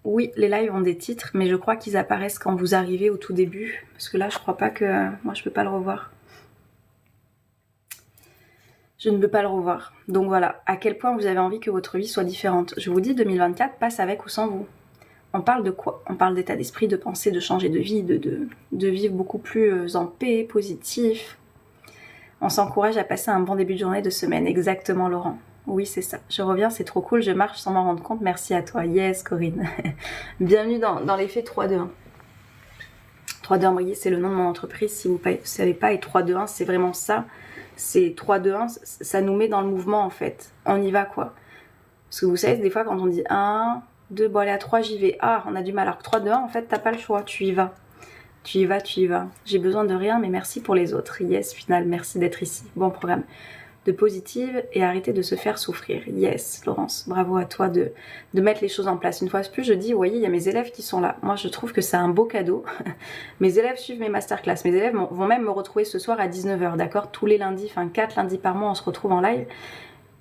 Oui, les lives ont des titres, mais je crois qu'ils apparaissent quand vous arrivez au tout début. Parce que là, je crois pas que... Moi, je peux pas le revoir. Je ne peux pas le revoir. Donc voilà, à quel point vous avez envie que votre vie soit différente. Je vous dis, 2024 passe avec ou sans vous. On parle de quoi? On parle d'état d'esprit, de pensée, de changer de vie, de vivre beaucoup plus en paix, positif. On s'encourage à passer un bon début de journée, de semaine. Exactement, Laurent. Oui, c'est ça. Je reviens, c'est trop cool. Je marche sans m'en rendre compte. Merci à toi. Yes, Corinne. Bienvenue dans l'effet 3-2-1. 3-2-1, vous voyez, c'est le nom de mon entreprise. Si vous ne savez pas, et 3-2-1, c'est vraiment ça. C'est 3-2-1, ça nous met dans le mouvement, en fait. On y va, quoi. Parce que vous savez, des fois, quand on dit 1, 2, bon allez, à 3, j'y vais. Ah, on a du mal. Alors que 3-2-1, en fait, t'as pas le choix. Tu y vas. Tu y vas, tu y vas. J'ai besoin de rien, mais merci pour les autres. Yes, final, merci d'être ici. Bon programme. De positive et arrêter de se faire souffrir. Yes, Laurence, bravo à toi de mettre les choses en place. Une fois de plus, je dis, vous voyez, il y a mes élèves qui sont là. Moi, je trouve que c'est un beau cadeau. Mes élèves suivent mes masterclass. Mes élèves vont même me retrouver ce soir à 19h, d'accord? Tous les lundis, enfin 4 lundis par mois, on se retrouve en live.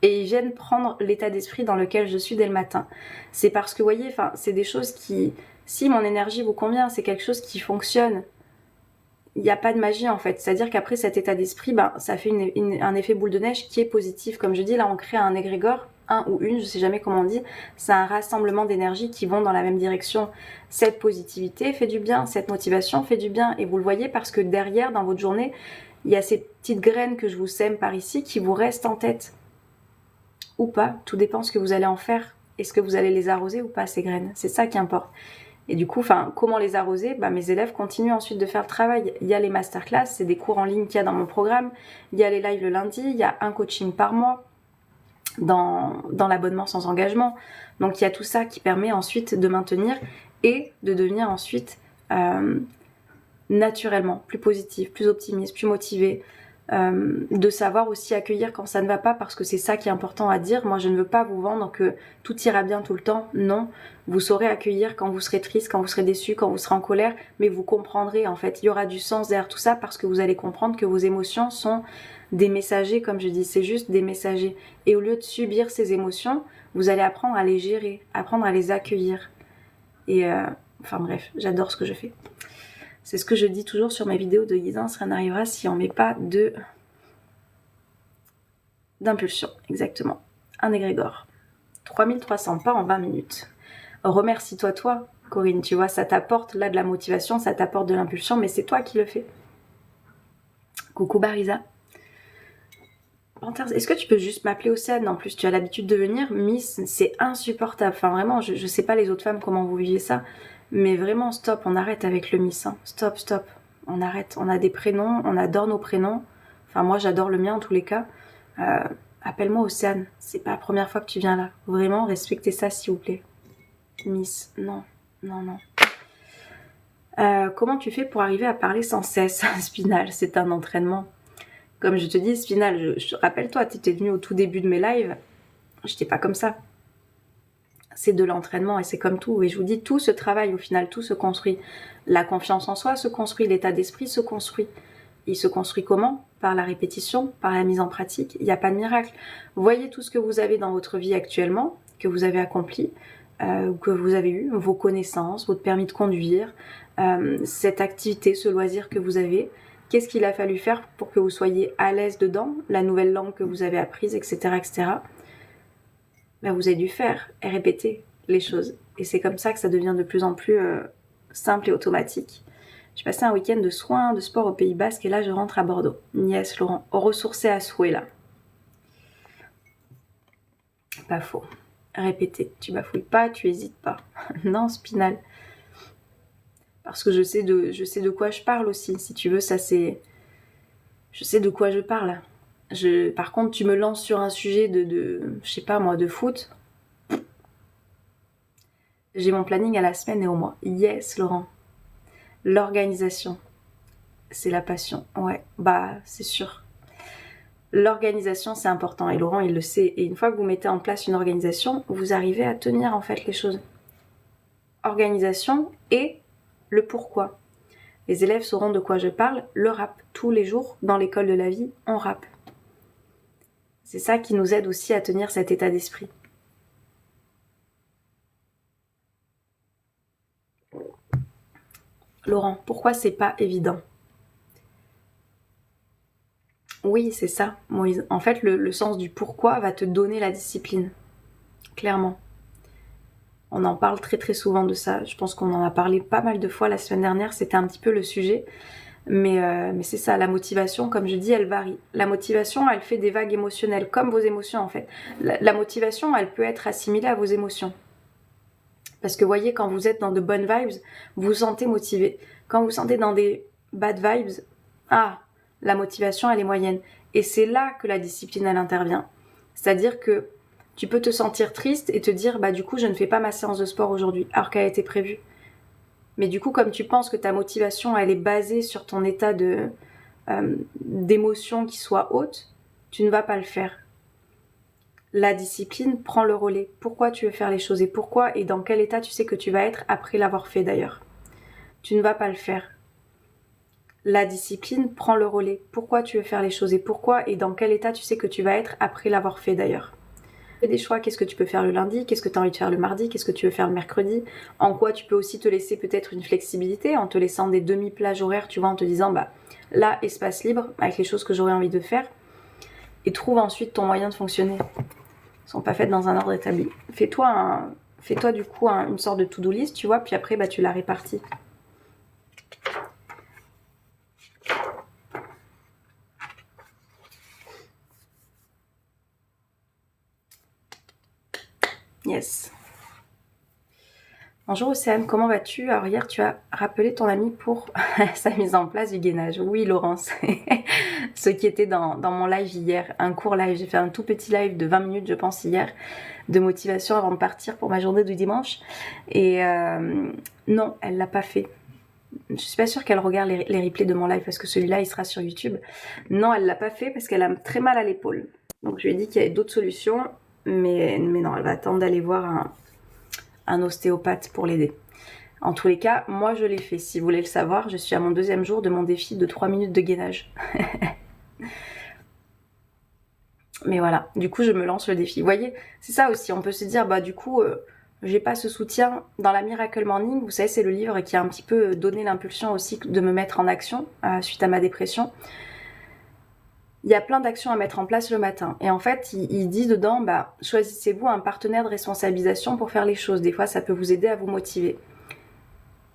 Et ils viennent prendre l'état d'esprit dans lequel je suis dès le matin. C'est parce que, vous voyez, enfin, c'est des choses qui... Si mon énergie vous convient, c'est quelque chose qui fonctionne. Il n'y a pas de magie en fait, c'est-à-dire qu'après cet état d'esprit, ben, ça fait un effet boule de neige qui est positif. Comme je dis, là on crée un égrégore, un ou une, je sais jamais comment on dit, c'est un rassemblement d'énergie qui vont dans la même direction. Cette positivité fait du bien, cette motivation fait du bien, et vous le voyez parce que derrière, dans votre journée, il y a ces petites graines que je vous sème par ici qui vous restent en tête. Ou pas, tout dépend ce que vous allez en faire. Est-ce que vous allez les arroser ou pas ces graines? C'est ça qui importe. Et du coup, comment les arroser? Mes élèves continuent ensuite de faire le travail. Il y a les masterclass, c'est des cours en ligne qu'il y a dans mon programme. Il y a les lives le lundi, il y a un coaching par mois dans l'abonnement sans engagement. Donc il y a tout ça qui permet ensuite de maintenir et de devenir ensuite naturellement plus positif, plus optimiste, plus motivé. De savoir aussi accueillir quand ça ne va pas, parce que c'est ça qui est important à dire. Moi je ne veux pas vous vendre que tout ira bien tout le temps, non, vous saurez accueillir quand vous serez triste, quand vous serez déçu, quand vous serez en colère, mais vous comprendrez en fait, il y aura du sens derrière tout ça, parce que vous allez comprendre que vos émotions sont des messagers, comme je dis, c'est juste des messagers, et au lieu de subir ces émotions, vous allez apprendre à les gérer, apprendre à les accueillir, et enfin bref, j'adore ce que je fais. C'est ce que je dis toujours sur mes vidéos de guidance, rien n'arrivera si on met pas d'impulsion, exactement. Un égrégore. 3300 pas en 20 minutes. Remercie-toi, toi, Corinne, tu vois, ça t'apporte là de la motivation, ça t'apporte de l'impulsion, mais c'est toi qui le fais. Coucou Barisa. Est-ce que tu peux juste m'appeler Océane? En plus, tu as l'habitude de venir. Miss, c'est insupportable. Enfin, vraiment, je sais pas les autres femmes comment vous vivez ça. Mais vraiment, stop, on arrête avec le Miss. Hein. Stop, stop. On arrête. On a des prénoms, on adore nos prénoms. Enfin, moi, j'adore le mien en tous les cas. Appelle-moi Océane. C'est pas la première fois que tu viens là. Vraiment, respectez ça, s'il vous plaît. Miss, non, non, non. Comment tu fais pour arriver à parler sans cesse? Spinal, c'est un entraînement. Comme je te dis, Spinal, rappelle-toi, tu étais venu au tout début de mes lives. J'étais pas comme ça. C'est de l'entraînement et c'est comme tout. Et je vous dis, tout se travaille au final, tout se construit. La confiance en soi se construit, l'état d'esprit se construit. Il se construit comment? Par la répétition, par la mise en pratique. Il n'y a pas de miracle. Voyez tout ce que vous avez dans votre vie actuellement, que vous avez accompli, que vous avez eu, vos connaissances, votre permis de conduire, cette activité, ce loisir que vous avez. Qu'est-ce qu'il a fallu faire pour que vous soyez à l'aise dedans, la nouvelle langue que vous avez apprise, etc. etc. Vous avez dû faire et répéter les choses. Et c'est comme ça que ça devient de plus en plus simple et automatique. J'ai passé un week-end de soins, de sport au Pays Basque et là je rentre à Bordeaux. Yes, Laurent, ressourcé à souhait là. Pas faux. Répéter, tu bafouilles pas, tu hésites pas. Non, Spinal. Parce que je sais de quoi je parle aussi. Si tu veux, ça c'est... Je sais de quoi je parle. Par contre, tu me lances sur un sujet je sais pas moi, de foot. J'ai mon planning à la semaine et au mois. Yes, Laurent. L'organisation, c'est la passion. Ouais, c'est sûr. L'organisation, c'est important. Et Laurent, il le sait. Et une fois que vous mettez en place une organisation, vous arrivez à tenir en fait les choses. Organisation et le pourquoi. Les élèves sauront de quoi je parle. Le rap. Tous les jours, dans l'école de la vie, on rappe. C'est ça qui nous aide aussi à tenir cet état d'esprit. Laurent, pourquoi c'est pas évident? Oui, c'est ça, Moïse. En fait, le sens du pourquoi va te donner la discipline. Clairement. On en parle très très souvent de ça. Je pense qu'on en a parlé pas mal de fois la semaine dernière. C'était un petit peu le sujet. Mais c'est ça, la motivation, comme je dis, elle varie. La motivation, elle fait des vagues émotionnelles, comme vos émotions en fait. La motivation, elle peut être assimilée à vos émotions. Parce que vous voyez, quand vous êtes dans de bonnes vibes, vous vous sentez motivé. Quand vous vous sentez dans des bad vibes, la motivation, elle est moyenne. Et c'est là que la discipline, elle intervient. C'est-à-dire que tu peux te sentir triste et te dire, du coup, je ne fais pas ma séance de sport aujourd'hui, alors qu'elle a été prévue. Mais du coup, comme tu penses que ta motivation, elle est basée sur ton état d'émotion qui soit haute, tu ne vas pas le faire. La discipline prend le relais. Pourquoi tu veux faire les choses et pourquoi et dans quel état tu sais que tu vas être après l'avoir fait d'ailleurs. Tu ne vas pas le faire. La discipline prend le relais. Pourquoi tu veux faire les choses et pourquoi et dans quel état tu sais que tu vas être après l'avoir fait d'ailleurs. Fais des choix, qu'est-ce que tu peux faire le lundi, qu'est-ce que tu as envie de faire le mardi, qu'est-ce que tu veux faire le mercredi, en quoi tu peux aussi te laisser peut-être une flexibilité, en te laissant des demi-plages horaires, tu vois, en te disant, là, espace libre, avec les choses que j'aurais envie de faire, et trouve ensuite ton moyen de fonctionner. Ils sont pas faites dans un ordre établi. Fais-toi du coup une sorte de to-do list, tu vois, puis après, tu la répartis. Yes. Bonjour Océane, comment vas-tu? Alors hier tu as rappelé ton ami pour sa mise en place du gainage. Oui Laurence, ceux qui étaient dans mon live hier, un court live, j'ai fait un tout petit live de 20 minutes je pense hier, de motivation avant de partir pour ma journée du dimanche. Et non, elle l'a pas fait. Je suis pas sûre qu'elle regarde les replays de mon live parce que celui-là il sera sur YouTube. Non, elle l'a pas fait parce qu'elle a très mal à l'épaule. Donc je lui ai dit qu'il y avait d'autres solutions, mais non, elle va attendre d'aller voir un ostéopathe pour l'aider. En tous les cas, moi je l'ai fait. Si vous voulez le savoir, je suis à mon 2e jour de mon défi de 3 minutes de gainage. Mais voilà, du coup je me lance le défi. Vous voyez, c'est ça aussi, on peut se dire, du coup, j'ai pas ce soutien. Dans la Miracle Morning, vous savez, c'est le livre qui a un petit peu donné l'impulsion aussi de me mettre en action suite à ma dépression. Il y a plein d'actions à mettre en place le matin. Et en fait, il dit dedans, choisissez-vous un partenaire de responsabilisation pour faire les choses. Des fois, ça peut vous aider à vous motiver.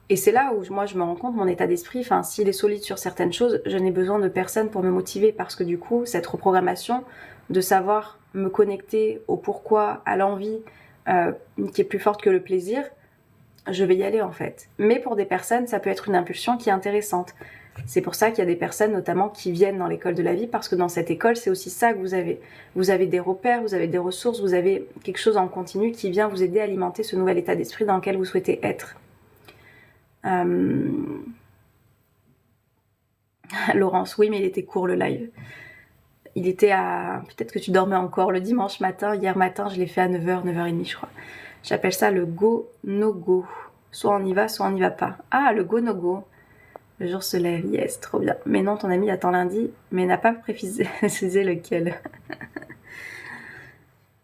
Et c'est là où moi, je me rends compte, mon état d'esprit, s'il est solide sur certaines choses, je n'ai besoin de personne pour me motiver. Parce que du coup, cette reprogrammation, de savoir me connecter au pourquoi, à l'envie, qui est plus forte que le plaisir, je vais y aller en fait. Mais pour des personnes, ça peut être une impulsion qui est intéressante. C'est pour ça qu'il y a des personnes notamment qui viennent dans l'école de la vie, parce que dans cette école, c'est aussi ça que vous avez. Vous avez des repères, vous avez des ressources, vous avez quelque chose en continu qui vient vous aider à alimenter ce nouvel état d'esprit dans lequel vous souhaitez être. Laurence, oui, mais il était court le live. Il était à... Peut-être que tu dormais encore le dimanche matin. Hier matin, je l'ai fait à 9h, 9h30 je crois. J'appelle ça le go, no go. Soit on y va, soit on n'y va pas. Ah, le go, no go. Le jour se lève, yes, trop bien. Mais non, ton ami attend lundi, mais n'a pas précisé lequel.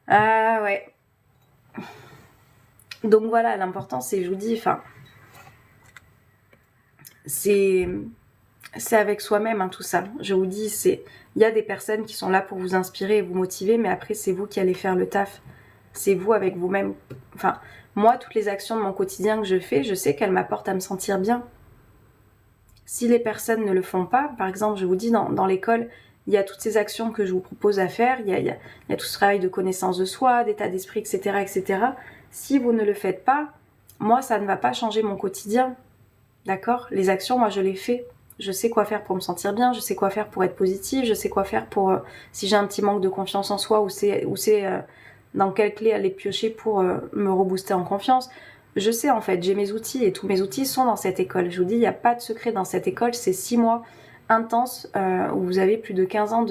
Ah ouais. Donc voilà, l'important c'est, je vous dis, c'est avec soi-même tout ça. Je vous dis, il y a des personnes qui sont là pour vous inspirer et vous motiver, mais après c'est vous qui allez faire le taf. C'est vous avec vous-même. Moi, toutes les actions de mon quotidien que je fais, je sais qu'elles m'apportent à me sentir bien. Si les personnes ne le font pas, par exemple, je vous dis, dans l'école, il y a toutes ces actions que je vous propose à faire, il y a tout ce travail de connaissance de soi, d'état d'esprit, etc., etc. Si vous ne le faites pas, moi, ça ne va pas changer mon quotidien. D'accord? Les actions, moi, je les fais. Je sais quoi faire pour me sentir bien, je sais quoi faire pour être positive, je sais quoi faire pour... si j'ai un petit manque de confiance en soi, ou c'est dans quelle clé aller piocher pour me rebooster en confiance. Je sais en fait, j'ai mes outils et tous mes outils sont dans cette école. Je vous dis, il n'y a pas de secret dans cette école, c'est 6 mois intenses où vous avez plus de 15 ans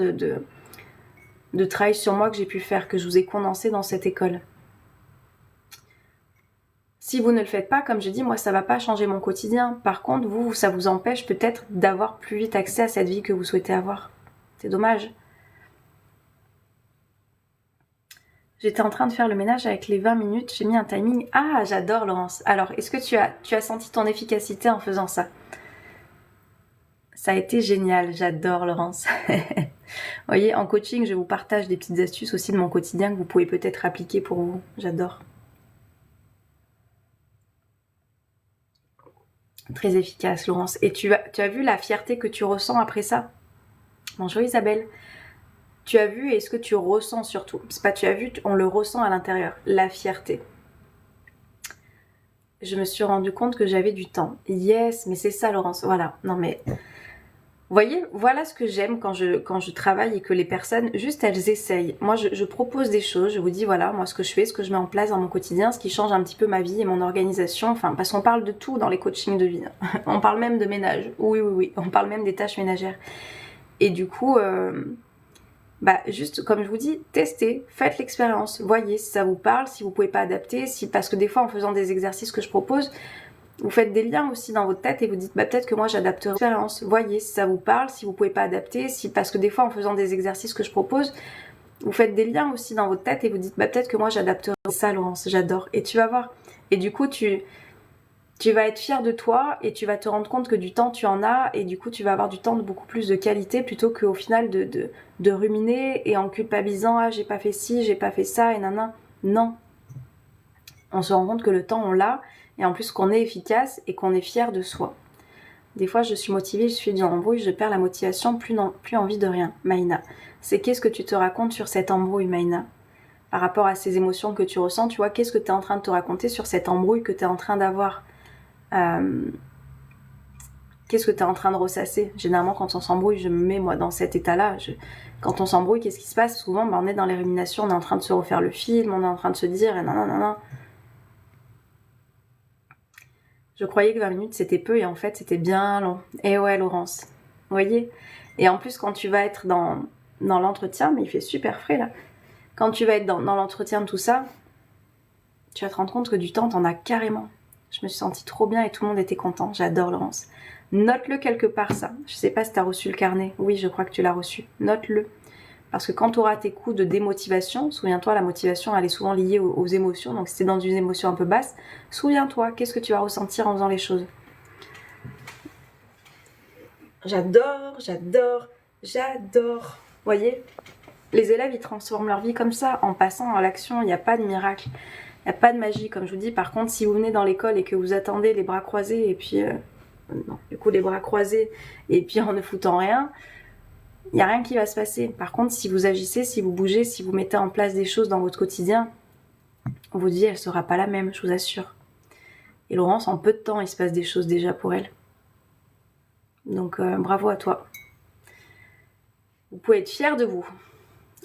de travail sur moi que j'ai pu faire, que je vous ai condensé dans cette école. Si vous ne le faites pas, comme je dis, moi ça va pas changer mon quotidien. Par contre, vous, ça vous empêche peut-être d'avoir plus vite accès à cette vie que vous souhaitez avoir. C'est dommage. J'étais en train de faire le ménage avec les 20 minutes, j'ai mis un timing. Ah, j'adore Laurence. Alors, est-ce que tu as senti ton efficacité en faisant ça? Ça a été génial, j'adore Laurence. Vous voyez, en coaching, je vous partage des petites astuces aussi de mon quotidien que vous pouvez peut-être appliquer pour vous. J'adore. Très efficace Laurence. Et tu as vu la fierté que tu ressens après ça? Bonjour Isabelle. Tu as vu et est-ce que tu ressens surtout? C'est pas tu as vu, on le ressent à l'intérieur. La fierté. Je me suis rendu compte que j'avais du temps. Yes, mais c'est ça Laurence. Voilà. Non mais... Vous voyez, voilà ce que j'aime quand je travaille et que les personnes, juste elles essayent. Moi, je propose des choses, je vous dis voilà, moi ce que je fais, ce que je mets en place dans mon quotidien, ce qui change un petit peu ma vie et mon organisation. Enfin, parce qu'on parle de tout dans les coachings de vie. On parle même de ménage. Oui, oui, oui. On parle même des tâches ménagères. Et du coup... juste comme je vous dis, testez, faites l'expérience, voyez si ça vous parle, si vous pouvez pas adapter, parce que des fois en faisant des exercices que je propose, vous faites des liens aussi dans votre tête et vous dites peut-être que moi j'adapterai l'expérience, voyez si ça vous parle, si vous pouvez pas adapter, parce que des fois en faisant des exercices que je propose, vous faites des liens aussi dans votre tête et vous dites peut-être que moi j'adapterai ça Laurence, j'adore, et tu vas voir, et du coup tu vas être fier de toi et tu vas te rendre compte que du temps tu en as et du coup tu vas avoir du temps de beaucoup plus de qualité plutôt qu'au final de ruminer et en culpabilisant ah j'ai pas fait ci, j'ai pas fait ça et nanana. Non. On se rend compte que le temps on l'a et en plus qu'on est efficace et qu'on est fier de soi. Des fois je suis motivée, je suis dans l'embrouille, je perds la motivation, plus envie de rien. Maïna, c'est qu'est-ce que tu te racontes sur cette embrouille Maïna? Par rapport à ces émotions que tu ressens, tu vois, qu'est-ce que tu es en train de te raconter sur cette embrouille que tu es en train d'avoir? Qu'est-ce que tu es en train de ressasser? Généralement, quand on s'embrouille, je me mets moi dans cet état-là. Quand on s'embrouille, qu'est-ce qui se passe? Souvent, on est dans les ruminations, on est en train de se refaire le film, on est en train de se dire non. Je croyais que 20 minutes c'était peu et en fait c'était bien long. Et ouais, Laurence, vous voyez? Et en plus, quand tu vas être dans l'entretien, mais il fait super frais là. Quand tu vas être dans l'entretien de tout ça, tu vas te rendre compte que du temps, t'en as carrément. Je me suis sentie trop bien et tout le monde était content. J'adore Laurence. Note-le quelque part ça. Je sais pas si tu as reçu le carnet. Oui, je crois que tu l'as reçu. Note-le. Parce que quand tu auras tes coups de démotivation, souviens-toi, la motivation, elle est souvent liée aux émotions. Donc si tu es dans une émotion un peu basse, souviens-toi, qu'est-ce que tu vas ressentir en faisant les choses? J'adore. Vous voyez? Les élèves, ils transforment leur vie comme ça, en passant à l'action. Il n'y a pas de miracle. Il n'y a pas de magie, comme je vous dis. Par contre, si vous venez dans l'école et que vous attendez les bras croisés et puis... non, du coup, les bras croisés et puis en ne foutant rien, il n'y a rien qui va se passer. Par contre, si vous agissez, si vous bougez, si vous mettez en place des choses dans votre quotidien, votre vie, elle ne sera pas la même, je vous assure. Et Laurence, en peu de temps, il se passe des choses déjà pour elle. Donc, bravo à toi. Vous pouvez être fiers de vous.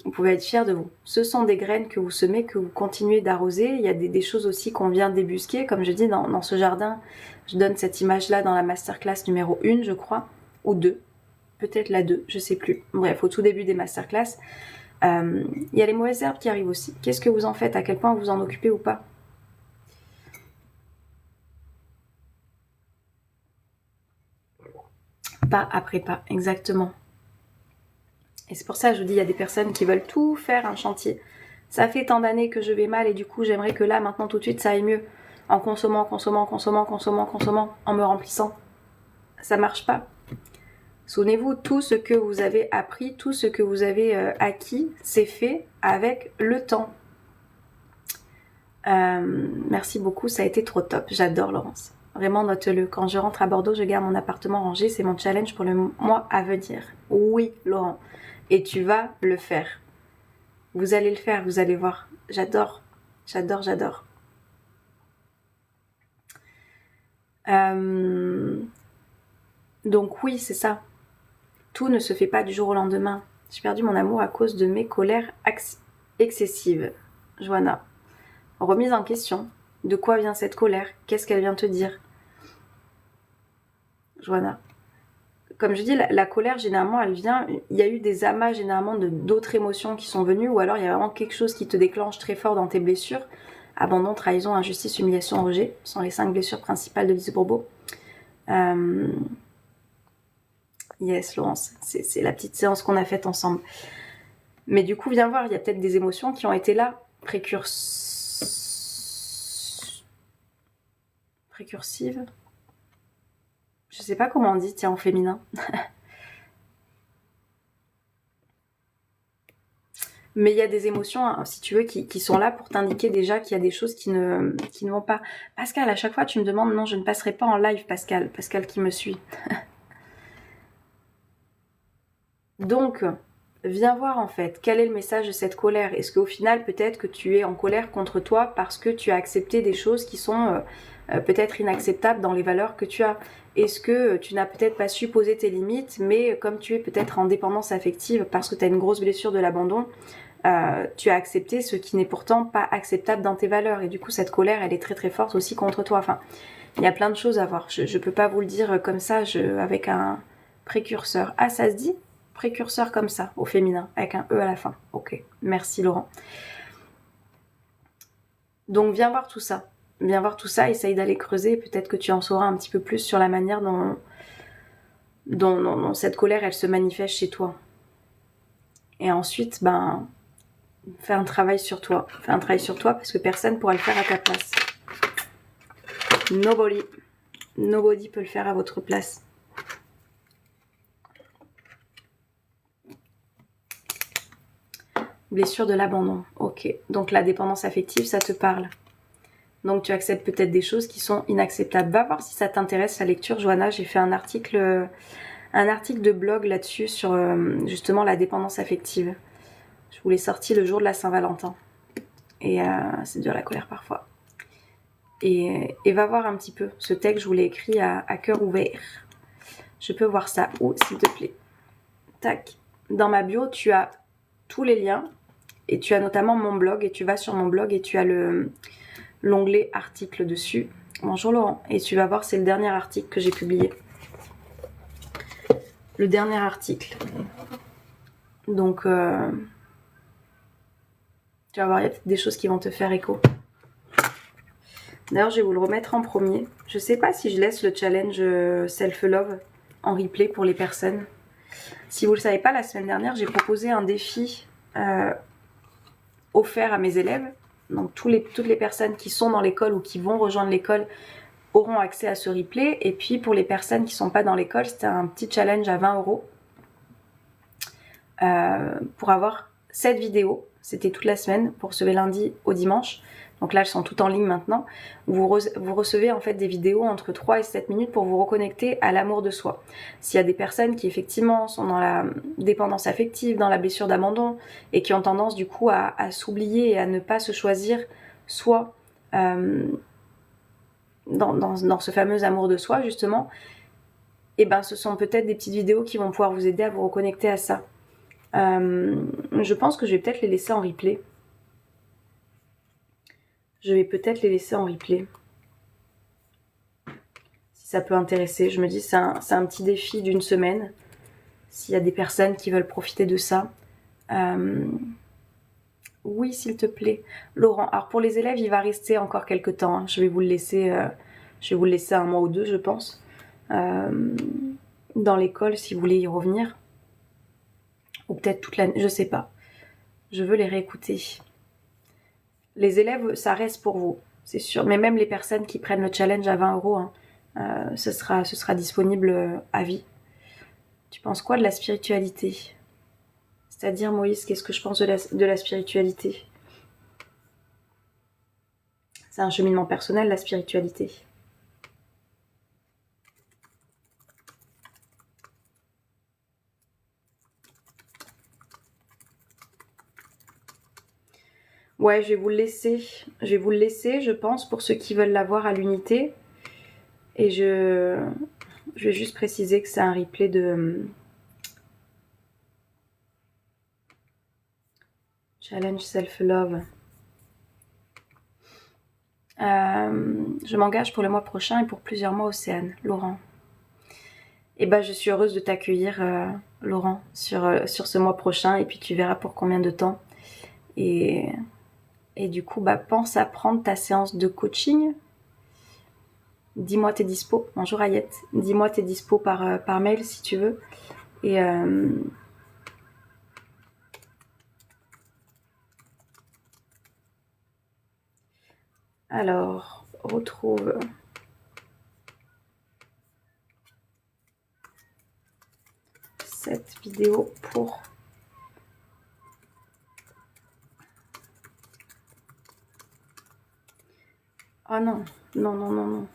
Vous pouvez être fiers de vous. Ce sont des graines que vous semez, que vous continuez d'arroser. Il y a des choses aussi qu'on vient débusquer. Comme je dis, dans ce jardin, je donne cette image-là dans la masterclass numéro 1, je crois, ou 2. Peut-être la 2, je sais plus. Bref, au tout début des masterclass. Il y a les mauvaises herbes qui arrivent aussi. Qu'est-ce que vous en faites? À quel point vous en occupez ou pas? Pas après pas, exactement. Et c'est pour ça que je vous dis, il y a des personnes qui veulent tout faire un chantier. Ça fait tant d'années que je vais mal et du coup j'aimerais que là, maintenant tout de suite, ça aille mieux. En consommant, en me remplissant. Ça marche pas. Souvenez-vous, tout ce que vous avez appris, tout ce que vous avez acquis, c'est fait avec le temps. Merci beaucoup, ça a été trop top. J'adore Laurence. Vraiment, note-le. Quand je rentre à Bordeaux, je garde mon appartement rangé. C'est mon challenge pour le mois à venir. Oui, Laurent. Et tu vas le faire. Vous allez le faire, vous allez voir. J'adore. Donc oui, c'est ça. Tout ne se fait pas du jour au lendemain. J'ai perdu mon amour à cause de mes colères excessives. Joanna. Remise en question. De quoi vient cette colère? Qu'est-ce qu'elle vient te dire? Joanna. comme je dis, la colère, généralement, elle vient... Il y a eu des amas, généralement, d'autres émotions qui sont venues, ou alors il y a vraiment quelque chose qui te déclenche très fort dans tes blessures. Abandon, trahison, injustice, humiliation, rejet sont les 5 blessures principales de Lise Bourbeau. Yes, Laurence, c'est la petite séance qu'on a faite ensemble. Mais du coup, viens voir, il y a peut-être des émotions qui ont été là, précursives. Je sais pas comment on dit, tiens, en féminin. Mais il y a des émotions, hein, si tu veux, qui sont là pour t'indiquer déjà qu'il y a des choses qui ne vont pas. Pascal, à chaque fois, tu me demandes, non, je ne passerai pas en live, Pascal. Pascal qui me suit. Donc, viens voir en fait, quel est le message de cette colère. Est-ce qu'au final, peut-être que tu es en colère contre toi parce que tu as accepté des choses qui sont peut-être inacceptables dans les valeurs que tu as? Est-ce que tu n'as peut-être pas su poser tes limites, mais comme tu es peut-être en dépendance affective parce que tu as une grosse blessure de l'abandon, tu as accepté ce qui n'est pourtant pas acceptable dans tes valeurs. Et du coup, cette colère, elle est très très forte aussi contre toi. Enfin, il y a plein de choses à voir. Je peux pas vous le dire comme ça, avec un précurseur. Ah, ça se dit précurseur comme ça, au féminin, avec un E à la fin. Ok, merci Laurent. Donc viens voir tout ça. Viens voir tout ça, essaye d'aller creuser. Peut-être que tu en sauras un petit peu plus sur la manière dont cette colère, elle se manifeste chez toi. Et ensuite, ben, fais un travail sur toi. Fais un travail sur toi parce que personne ne pourra le faire à ta place. Nobody peut le faire à votre place. Blessure de l'abandon. Ok. Donc la dépendance affective, ça te parle. Donc tu acceptes peut-être des choses qui sont inacceptables. Va voir si ça t'intéresse la lecture, Johanna. J'ai fait un article de blog là-dessus sur justement la dépendance affective. Je vous l'ai sorti le jour de la Saint-Valentin. Et c'est dur la colère parfois. Et va voir un petit peu. Ce texte, je vous l'ai écrit à cœur ouvert. Je peux voir ça où, s'il te plaît? Tac. Dans ma bio, tu as tous les liens. Et tu as notamment mon blog. Et tu vas sur mon blog et tu as l'onglet article dessus. Bonjour Laurent. Et tu vas voir, c'est le dernier article que j'ai publié. Le dernier article. Donc, tu vas voir, il y a peut-être des choses qui vont te faire écho. D'ailleurs, je vais vous le remettre en premier. Je sais pas si je laisse le challenge Self-Love en replay pour les personnes. Si vous le savez pas, la semaine dernière, j'ai proposé un défi offert à mes élèves. Donc, toutes les personnes qui sont dans l'école ou qui vont rejoindre l'école auront accès à ce replay. Et puis, pour les personnes qui sont pas dans l'école, c'était un petit challenge à 20 € pour avoir 7 vidéos. C'était toute la semaine pour ce lundi au dimanche. Donc là, elles sont toutes en ligne maintenant. Vous recevez en fait des vidéos entre 3 et 7 minutes pour vous reconnecter à l'amour de soi. S'il y a des personnes qui effectivement sont dans la dépendance affective, dans la blessure d'abandon et qui ont tendance du coup à s'oublier et à ne pas se choisir soit dans ce fameux amour de soi justement, et ben ce sont peut-être des petites vidéos qui vont pouvoir vous aider à vous reconnecter à ça. Je pense que je vais peut-être les laisser en replay. Je vais peut-être les laisser en replay. Si ça peut intéresser. Je me dis c'est un petit défi d'une semaine. S'il y a des personnes qui veulent profiter de ça. Oui, s'il te plaît. Laurent, alors pour les élèves, il va rester encore quelques temps. Hein. Je vais vous le laisser un mois ou deux, je pense. Dans l'école, si vous voulez y revenir. Ou peut-être toute l'année, je sais pas. Je veux les réécouter. Les élèves, ça reste pour vous, c'est sûr. Mais même les personnes qui prennent le challenge à 20 €, hein, ce sera disponible à vie. Tu penses quoi de la spiritualité? C'est-à-dire, Moïse, qu'est-ce que je pense de la spiritualité? C'est un cheminement personnel, la spiritualité. Ouais, je vais vous le laisser. Je pense, pour ceux qui veulent l'avoir à l'unité. Et je vais juste préciser que c'est un replay de Challenge Self-Love. Je m'engage pour le mois prochain et pour plusieurs mois, Océane. Laurent. Et bah je suis heureuse de t'accueillir Laurent sur ce mois prochain et puis tu verras pour combien de temps. Et du coup bah pense à prendre ta séance de coaching. Dis-moi tes dispos. Bonjour Ayette. Dis-moi tes dispos par mail si tu veux. Et alors, retrouve cette vidéo pour ah non, non, non, non, non.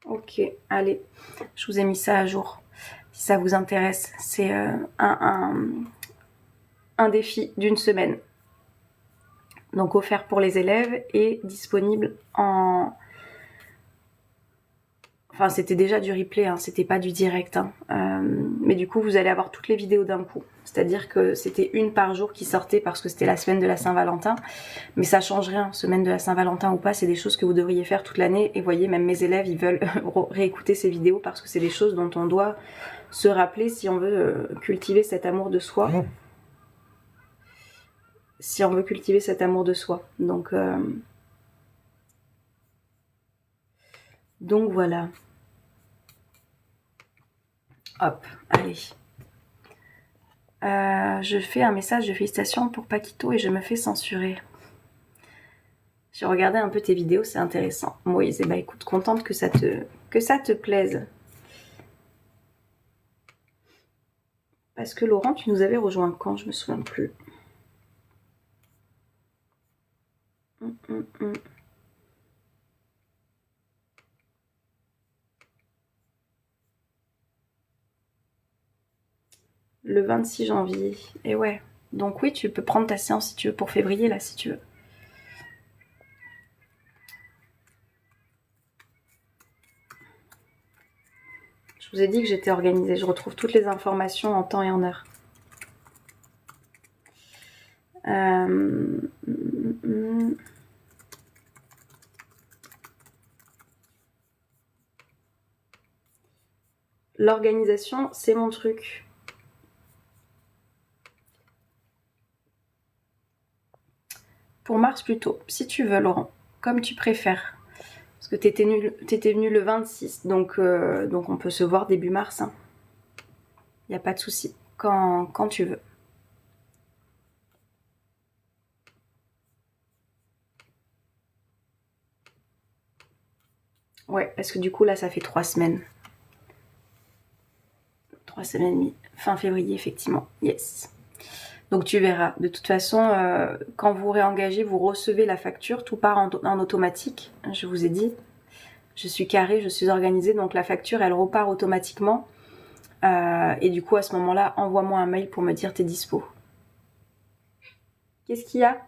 Ok, allez, je vous ai mis ça à jour. Si ça vous intéresse, c'est un défi d'une semaine. Donc offert pour les élèves et disponible en... Enfin, c'était déjà du replay, hein, c'était pas du direct. Hein. Mais du coup, vous allez avoir toutes les vidéos d'un coup. C'est-à-dire que c'était une par jour qui sortait parce que c'était la semaine de la Saint-Valentin. Mais ça change rien, semaine de la Saint-Valentin ou pas, c'est des choses que vous devriez faire toute l'année. Et voyez, même mes élèves, ils veulent réécouter ces vidéos parce que c'est des choses dont on doit se rappeler si on veut cultiver cet amour de soi. Si on veut cultiver cet amour de soi. Donc voilà. Hop, allez. Je fais un message de félicitations pour Paquito et je me fais censurer. J'ai regardé un peu tes vidéos, c'est intéressant. Moïse, bah écoute, contente que ça te plaise. Parce que Laurent, tu nous avais rejoint quand? Je me souviens plus. Le 26 janvier. Et ouais. Donc oui, tu peux prendre ta séance si tu veux pour février, là, si tu veux. Je vous ai dit que j'étais organisée. Je retrouve toutes les informations en temps et en heure. L'organisation, c'est mon truc. Pour mars plutôt, si tu veux, Laurent. Comme tu préfères. Parce que t'étais venu le 26, donc on peut se voir début mars. Hein. Y a pas de souci. Quand tu veux. Ouais, parce que du coup, là, ça fait 3 semaines. 3 semaines et demie. Fin février, effectivement. Yes. Donc tu verras. De toute façon, quand vous réengagez, vous recevez la facture. Tout part en automatique. Je vous ai dit. Je suis carrée, je suis organisée. Donc la facture, elle repart automatiquement. Et du coup, à ce moment-là, envoie-moi un mail pour me dire t'es dispo. Qu'est-ce qu'il y a?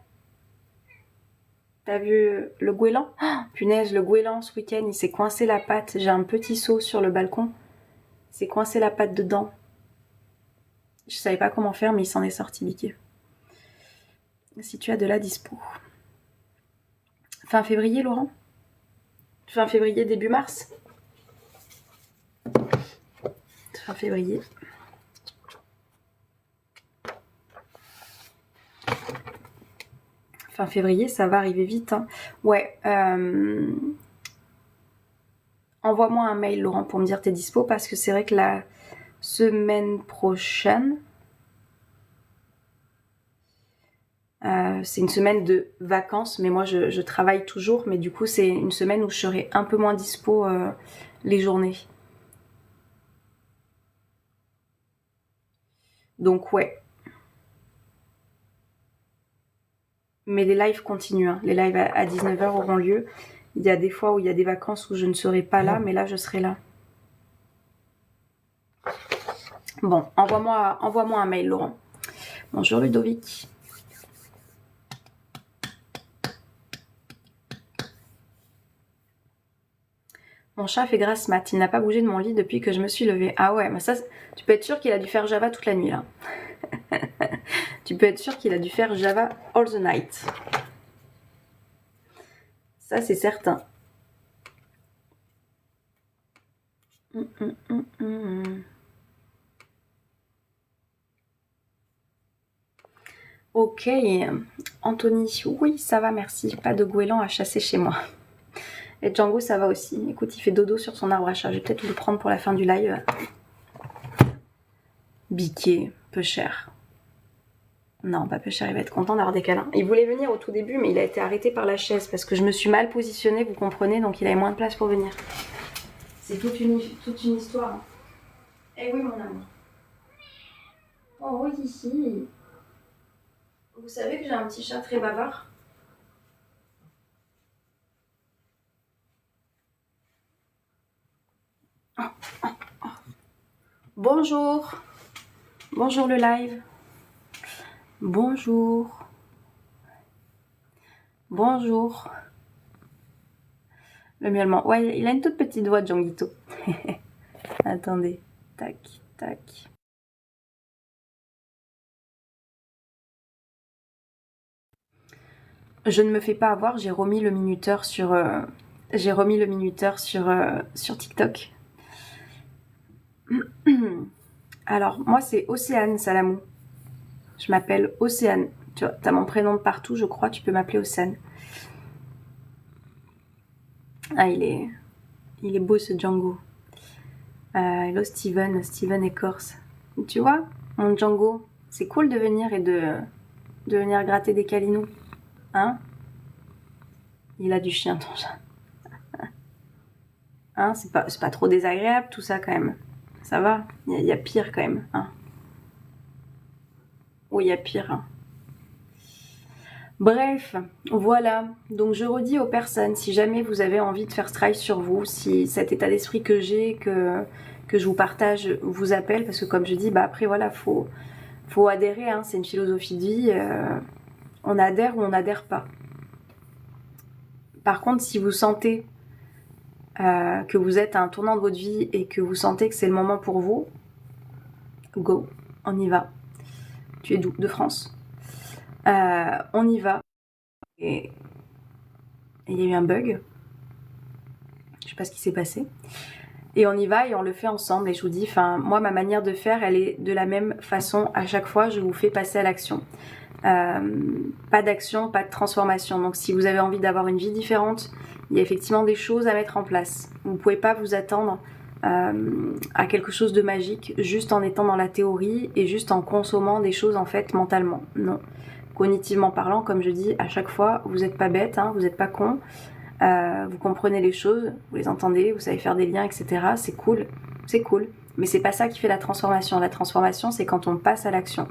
T'as vu le goéland? Oh, punaise, le goéland ce week-end, il s'est coincé la patte. J'ai un petit seau sur le balcon. Il s'est coincé la patte dedans. Je savais pas comment faire, mais il s'en est sorti liqué. Si tu as de la dispo. Fin février, Laurent? Fin février, début mars? Fin février. Fin février, ça va arriver vite. Hein. Ouais. Envoie-moi un mail, Laurent, pour me dire t'es dispo, parce que c'est vrai que la semaine prochaine, c'est une semaine de vacances, mais moi je travaille toujours, mais du coup c'est une semaine où je serai un peu moins dispo les journées. Donc ouais. Mais les lives continuent, hein. Les lives à 19h auront lieu. Il y a des fois où il y a des vacances où je ne serai pas là, mais là je serai là. Bon, envoie-moi un mail, Laurent. Bonjour Ludovic. Mon chat fait grasse mat, il n'a pas bougé de mon lit depuis que je me suis levée. Ah ouais, mais ça, tu peux être sûr qu'il a dû faire Java toute la nuit là. Tu peux être sûr qu'il a dû faire Java all the night. Ça, c'est certain. Ok, Anthony, oui, ça va, merci. Pas de goéland à chasser chez moi. Et Django, ça va aussi. Écoute, il fait dodo sur son arbre à chat. Je vais peut-être le prendre pour la fin du live. Biquet, peu cher. Non, pas peu cher, il va être content d'avoir des câlins. Il voulait venir au tout début, mais il a été arrêté par la chaise parce que je me suis mal positionnée, vous comprenez, donc il avait moins de place pour venir. C'est toute une histoire. Eh oui, mon amour. Oh oui, ici. Vous savez que j'ai un petit chat très bavard? Bonjour. Bonjour le live. Bonjour. Bonjour. Le miaulement. Ouais, il a une toute petite voix, Djanguito. Attendez. Tac, tac. Je ne me fais pas avoir, j'ai remis le minuteur sur... sur TikTok. Alors, moi, c'est Océane Salamou. Je m'appelle Océane. Tu vois, t'as mon prénom de partout, je crois, tu peux m'appeler Océane. Ah, il est beau ce Django. Hello Steven Écorce. Tu vois, mon Django, c'est cool de venir et de venir gratter des câlinous. Hein? Il a du chien, ton chat. Hein, c'est pas trop désagréable tout ça quand même. Ça va, il y a pire quand même. Hein. Oui, il y a pire. Hein. Bref, voilà. Donc je redis aux personnes, si jamais vous avez envie de faire ce travail sur vous, si cet état d'esprit que j'ai, que je vous partage, vous appelle, parce que comme je dis, bah après voilà, faut adhérer, hein, c'est une philosophie de vie. On adhère ou on n'adhère pas. Par contre, si vous sentez que vous êtes à un tournant de votre vie et que vous sentez que c'est le moment pour vous, go, on y va. Tu es d'où? De France. On y va. Et il y a eu un bug. Je sais pas ce qui s'est passé. Et on y va et on le fait ensemble. Et je vous dis, moi, ma manière de faire, elle est de la même façon. À chaque fois, je vous fais passer à l'action. Pas d'action, pas de transformation. Donc si vous avez envie d'avoir une vie différente, il y a effectivement des choses à mettre en place. Vous ne pouvez pas vous attendre à quelque chose de magique juste en étant dans la théorie et juste en consommant des choses en fait mentalement. Non. Cognitivement parlant, comme je dis à chaque fois, vous n'êtes pas bête, hein, vous n'êtes pas con. Vous comprenez les choses, vous les entendez, vous savez faire des liens, etc. C'est cool, c'est cool. Mais c'est pas ça qui fait la transformation. La transformation, c'est quand on passe à l'action.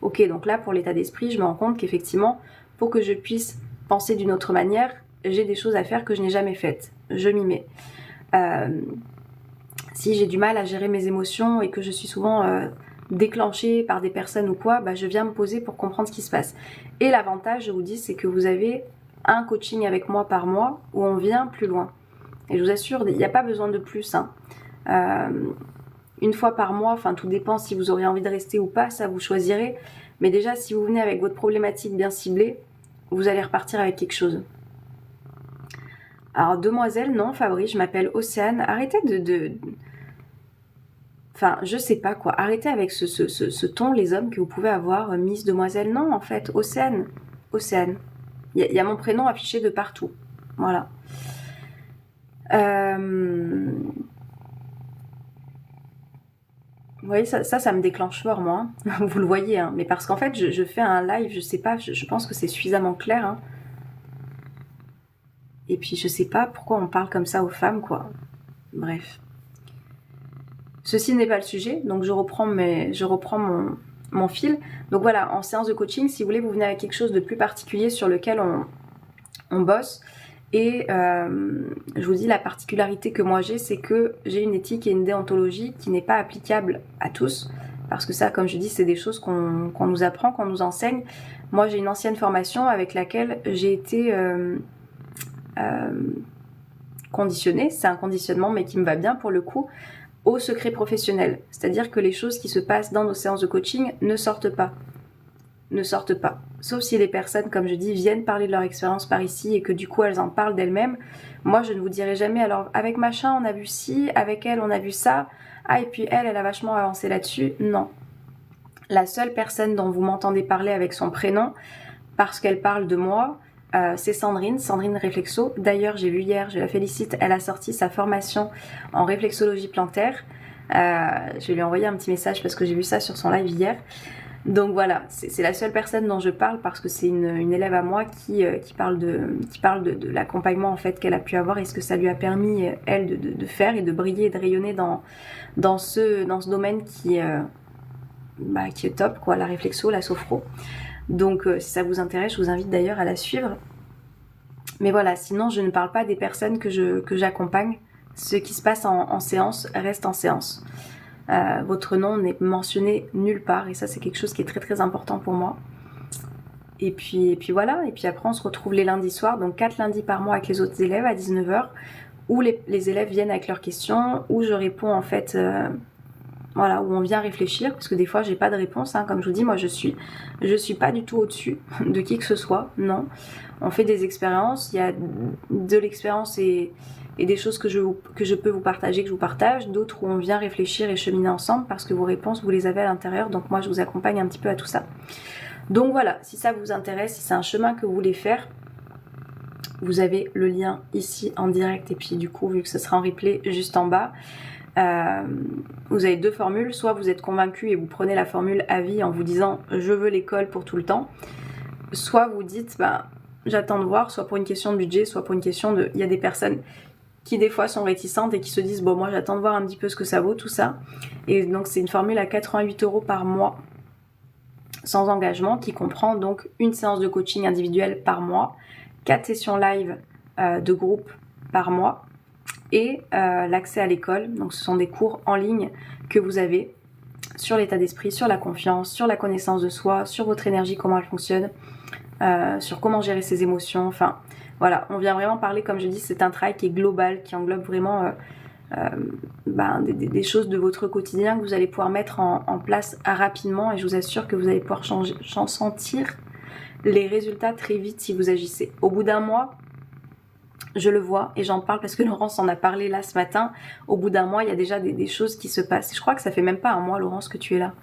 Ok, donc là, pour l'état d'esprit, je me rends compte qu'effectivement, pour que je puisse penser d'une autre manière, j'ai des choses à faire que je n'ai jamais faites. Je m'y mets. Si j'ai du mal à gérer mes émotions et que je suis souvent déclenchée par des personnes ou quoi, bah, je viens me poser pour comprendre ce qui se passe. Et l'avantage, je vous dis, c'est que vous avez un coaching avec moi par mois où on vient plus loin. Et je vous assure, il n'y a pas besoin de plus. Hein. Une fois par mois, enfin tout dépend si vous aurez envie de rester ou pas, ça vous choisirez. Mais déjà, si vous venez avec votre problématique bien ciblée, vous allez repartir avec quelque chose. Alors, demoiselle, non, Fabrice, je m'appelle Océane. Arrêtez Enfin, je sais pas quoi. Arrêtez avec ce ton, les hommes, que vous pouvez avoir. Miss, demoiselle, non, en fait, Océane. Océane. Il y a mon prénom affiché de partout. Voilà. Vous voyez, ça me déclenche fort, moi. Hein. Vous le voyez, hein. Mais parce qu'en fait, je fais un live, je sais pas, je pense que c'est suffisamment clair. Hein. Et puis, je sais pas pourquoi on parle comme ça aux femmes, quoi. Bref. Ceci n'est pas le sujet, donc je reprends mon fil. Donc voilà, en séance de coaching, si vous voulez, vous venez avec quelque chose de plus particulier sur lequel on bosse. Et je vous dis, la particularité que moi j'ai, c'est que j'ai une éthique et une déontologie qui n'est pas applicable à tous. Parce que ça, comme je dis, c'est des choses qu'on nous apprend, qu'on nous enseigne. Moi, j'ai une ancienne formation avec laquelle j'ai été conditionnée. C'est un conditionnement, mais qui me va bien pour le coup, au secret professionnel. C'est-à-dire que les choses qui se passent dans nos séances de coaching ne sortent pas. ne sortent pas. Sauf si les personnes, comme je dis, viennent parler de leur expérience par ici et que du coup elles en parlent d'elles-mêmes. Moi je ne vous dirai jamais, alors avec machin on a vu ci, avec elle on a vu ça, ah et puis elle a vachement avancé là-dessus. Non. La seule personne dont vous m'entendez parler avec son prénom, parce qu'elle parle de moi, c'est Sandrine Réflexo. D'ailleurs j'ai vu hier, je la félicite, elle a sorti sa formation en réflexologie plantaire. Je lui ai envoyé un petit message parce que j'ai vu ça sur son live hier. Donc voilà, c'est la seule personne dont je parle parce que c'est une élève à moi qui parle de l'accompagnement en fait qu'elle a pu avoir et ce que ça lui a permis elle de faire et de briller et de rayonner dans ce domaine qui est top quoi, la réflexo, la sophro. Donc si ça vous intéresse, je vous invite d'ailleurs à la suivre. Mais voilà, sinon je ne parle pas des personnes que j'accompagne. Ce qui se passe en séance reste en séance. Votre nom n'est mentionné nulle part et ça c'est quelque chose qui est très très important pour moi. Et puis voilà, et puis après on se retrouve les lundis soirs, donc 4 lundis par mois avec les autres élèves à 19h, où les élèves viennent avec leurs questions, où je réponds en fait, voilà, où on vient réfléchir, parce que des fois j'ai pas de réponse, hein. Comme je vous dis, moi je suis pas du tout au-dessus de qui que ce soit, non. On fait des expériences, il y a de l'expérience et des choses que je peux vous partager, que je vous partage, d'autres où on vient réfléchir et cheminer ensemble parce que vos réponses, vous les avez à l'intérieur, donc moi je vous accompagne un petit peu à tout ça. Donc voilà, si ça vous intéresse, si c'est un chemin que vous voulez faire, vous avez le lien ici en direct et puis du coup, vu que ce sera en replay, juste en bas. Vous avez 2 formules, soit vous êtes convaincu et vous prenez la formule à vie en vous disant je veux l'école pour tout le temps, soit vous dites j'attends de voir, soit pour une question de budget, soit pour une question de... Il y a des personnes qui des fois sont réticentes et qui se disent bon moi j'attends de voir un petit peu ce que ça vaut tout ça, et donc c'est une formule à 88 € par mois sans engagement qui comprend donc une séance de coaching individuelle par mois, 4 sessions live de groupe par mois et l'accès à l'école. Donc ce sont des cours en ligne que vous avez sur l'état d'esprit, sur la confiance, sur la connaissance de soi, sur votre énergie, comment elle fonctionne, sur comment gérer ses émotions, enfin voilà, on vient vraiment parler, comme je dis, c'est un travail qui est global, qui englobe vraiment des choses de votre quotidien que vous allez pouvoir mettre en place rapidement et je vous assure que vous allez pouvoir sentir les résultats très vite si vous agissez. Au bout d'un mois, je le vois et j'en parle parce que Laurence en a parlé là ce matin, au bout d'un mois il y a déjà des choses qui se passent. Je crois que ça fait même pas un mois Laurence que tu es là.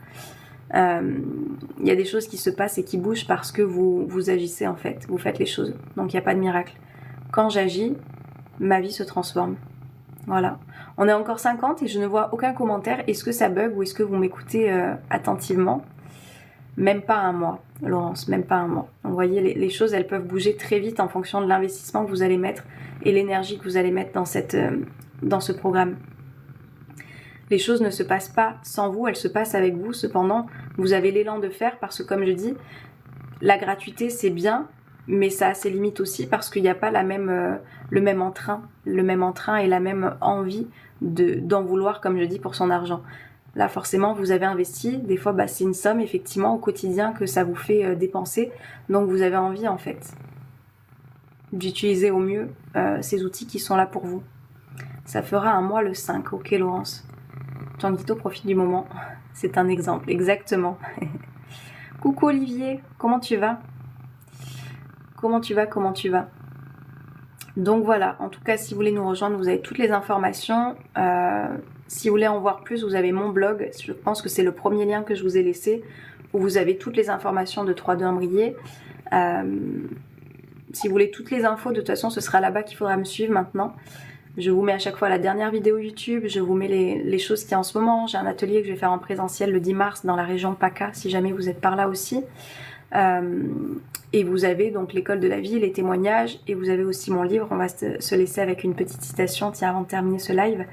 Il y a des choses qui se passent et qui bougent parce que vous agissez en fait, vous faites les choses, donc il n'y a pas de miracle. Quand j'agis, ma vie se transforme. Voilà. On est encore 50 et je ne vois aucun commentaire. Est-ce que ça bug ou est-ce que vous m'écoutez attentivement? Même pas un mois, Laurence, même pas un mois. Donc vous voyez, les choses, elles peuvent bouger très vite en fonction de l'investissement que vous allez mettre et l'énergie que vous allez mettre dans ce programme. Les choses ne se passent pas sans vous, elles se passent avec vous. Cependant, vous avez l'élan de faire parce que, comme je dis, la gratuité, c'est bien, mais ça a ses limites aussi parce qu'il n'y a pas le même entrain et la même envie d'en vouloir, comme je dis, pour son argent. Là, forcément, vous avez investi. Des fois, c'est une somme, effectivement, au quotidien que ça vous fait dépenser. Donc, vous avez envie, en fait, d'utiliser au mieux ces outils qui sont là pour vous. Ça fera un mois le 5. Ok, Laurence. Tanguito profite du moment. C'est un exemple, exactement. Coucou Olivier, comment tu vas? Comment tu vas? Donc voilà, en tout cas, si vous voulez nous rejoindre, vous avez toutes les informations. Si vous voulez en voir plus, vous avez mon blog. Je pense que c'est le premier lien que je vous ai laissé, où vous avez toutes les informations de 3-2 Imbrier. Si vous voulez toutes les infos, de toute façon, ce sera là-bas qu'il faudra me suivre maintenant. Je vous mets à chaque fois la dernière vidéo YouTube, je vous mets les choses qu'il y a en ce moment. J'ai un atelier que je vais faire en présentiel le 10 mars dans la région PACA, si jamais vous êtes par là aussi. Et vous avez donc l'école de la vie, les témoignages, et vous avez aussi mon livre. On va se laisser avec une petite citation, tiens, avant de terminer ce live.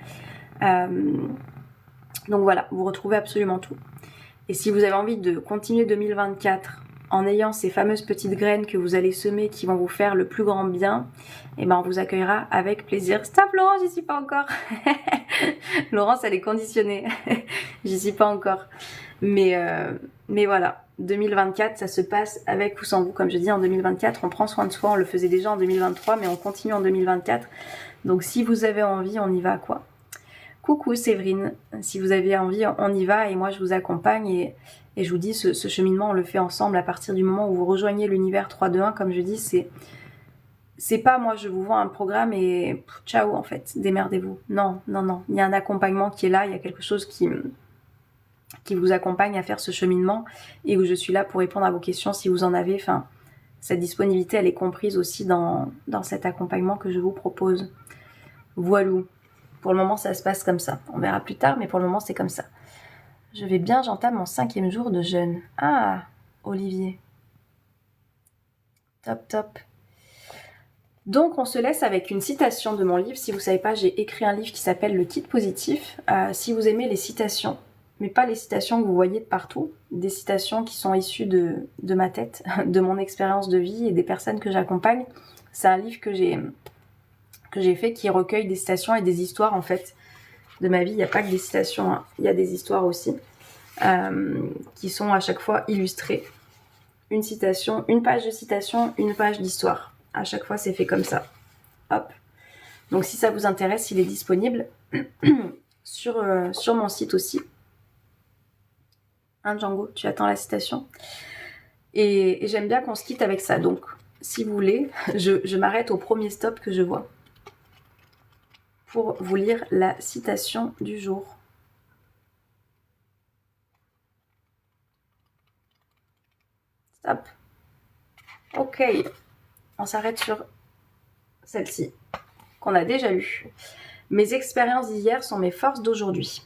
Donc voilà, vous retrouvez absolument tout. Et si vous avez envie de continuer 2024 en ayant ces fameuses petites graines que vous allez semer qui vont vous faire le plus grand bien, et on vous accueillera avec plaisir. Stop Laurence, j'y suis pas encore. Laurence, elle est conditionnée. J'y suis pas encore. Mais voilà, 2024, ça se passe avec ou sans vous. Comme je dis, en 2024, on prend soin de soi. On le faisait déjà en 2023, mais on continue en 2024. Donc si vous avez envie, on y va quoi. Coucou Séverine, si vous avez envie, on y va et moi je vous accompagne et je vous dis, ce cheminement on le fait ensemble à partir du moment où vous rejoignez l'univers 3-2-1, comme je dis, c'est pas moi je vous vends un programme et ciao en fait, démerdez-vous. Non, non, non, il y a un accompagnement qui est là, il y a quelque chose qui vous accompagne à faire ce cheminement et où je suis là pour répondre à vos questions si vous en avez. Enfin, cette disponibilité elle est comprise aussi dans cet accompagnement que je vous propose. Voilou. Pour le moment ça se passe comme ça. On verra plus tard mais pour le moment c'est comme ça. Je vais bien, j'entame mon 5e jour de jeûne. Ah, Olivier. Top, top. Donc on se laisse avec une citation de mon livre. Si vous ne savez pas, j'ai écrit un livre qui s'appelle Le Kit Positif. Si vous aimez les citations, mais pas les citations que vous voyez de partout, des citations qui sont issues de ma tête, de mon expérience de vie et des personnes que j'accompagne, c'est un livre que j'ai fait qui recueille des citations et des histoires en fait de ma vie. Il n'y a pas que des citations, hein. Il y a des histoires aussi qui sont à chaque fois illustrées. Une citation, une page de citation, une page d'histoire. À chaque fois, c'est fait comme ça. Hop. Donc, si ça vous intéresse, il est disponible sur mon site aussi. Hein, Django, tu attends la citation. Et j'aime bien qu'on se quitte avec ça. Donc, si vous voulez, je m'arrête au premier stop que je vois pour vous lire la citation du jour. Stop. Ok. On s'arrête sur celle-ci, qu'on a déjà lue. Mes expériences d'hier sont mes forces d'aujourd'hui.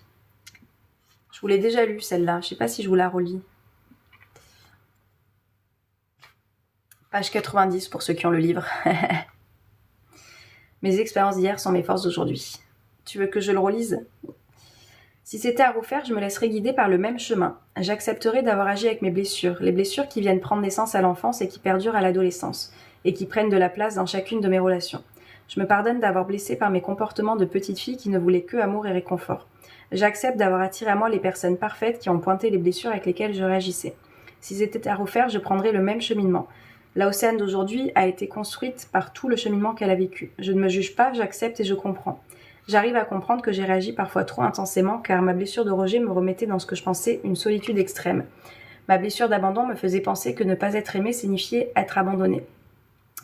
Je vous l'ai déjà lue, celle-là. Je ne sais pas si je vous la relis. Page 90 pour ceux qui ont le livre. Mes expériences d'hier sont mes forces d'aujourd'hui. Tu veux que je le relise ? Si c'était à refaire, je me laisserais guider par le même chemin. J'accepterais d'avoir agi avec mes blessures, les blessures qui viennent prendre naissance à l'enfance et qui perdurent à l'adolescence, et qui prennent de la place dans chacune de mes relations. Je me pardonne d'avoir blessé par mes comportements de petite fille qui ne voulait que amour et réconfort. J'accepte d'avoir attiré à moi les personnes parfaites qui ont pointé les blessures avec lesquelles je réagissais. Si c'était à refaire, je prendrais le même cheminement. La Océane d'aujourd'hui a été construite par tout le cheminement qu'elle a vécu. Je ne me juge pas, j'accepte et je comprends. J'arrive à comprendre que j'ai réagi parfois trop intensément car ma blessure de rejet me remettait dans ce que je pensais une solitude extrême. Ma blessure d'abandon me faisait penser que ne pas être aimé signifiait être abandonné.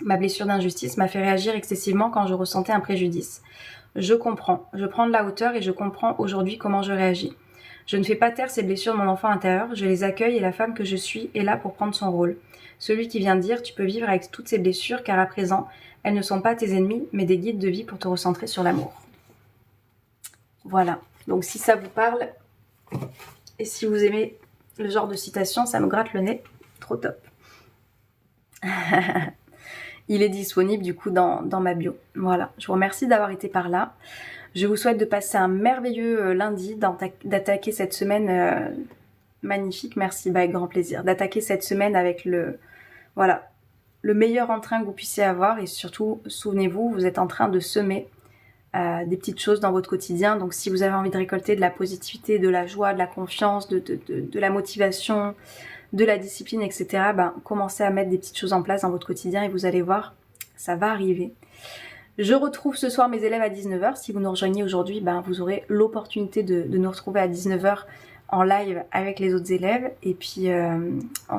Ma blessure d'injustice m'a fait réagir excessivement quand je ressentais un préjudice. Je comprends, je prends de la hauteur et je comprends aujourd'hui comment je réagis. Je ne fais pas taire ces blessures de mon enfant intérieur, je les accueille et la femme que je suis est là pour prendre son rôle. Celui qui vient dire « tu peux vivre avec toutes ces blessures car à présent, elles ne sont pas tes ennemis mais des guides de vie pour te recentrer sur l'amour. » Voilà, donc si ça vous parle et si vous aimez le genre de citation, ça me gratte le nez, trop top. Il est disponible du coup dans ma bio. Voilà, je vous remercie d'avoir été par là. Je vous souhaite de passer un merveilleux lundi, d'attaquer cette semaine magnifique. Merci, avec grand plaisir. D'attaquer cette semaine avec le meilleur entrain que vous puissiez avoir. Et surtout, souvenez-vous, vous êtes en train de semer des petites choses dans votre quotidien. Donc si vous avez envie de récolter de la positivité, de la joie, de la confiance, de la motivation, de la discipline, etc., commencez à mettre des petites choses en place dans votre quotidien et vous allez voir, ça va arriver. Je retrouve ce soir mes élèves à 19h. Si vous nous rejoignez aujourd'hui, vous aurez l'opportunité de nous retrouver à 19h en live avec les autres élèves et puis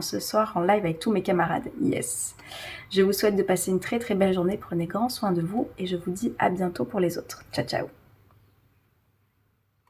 ce soir en live avec tous mes camarades. Yes. Je vous souhaite de passer une très très belle journée. Prenez grand soin de vous et je vous dis à bientôt pour les autres. Ciao ciao.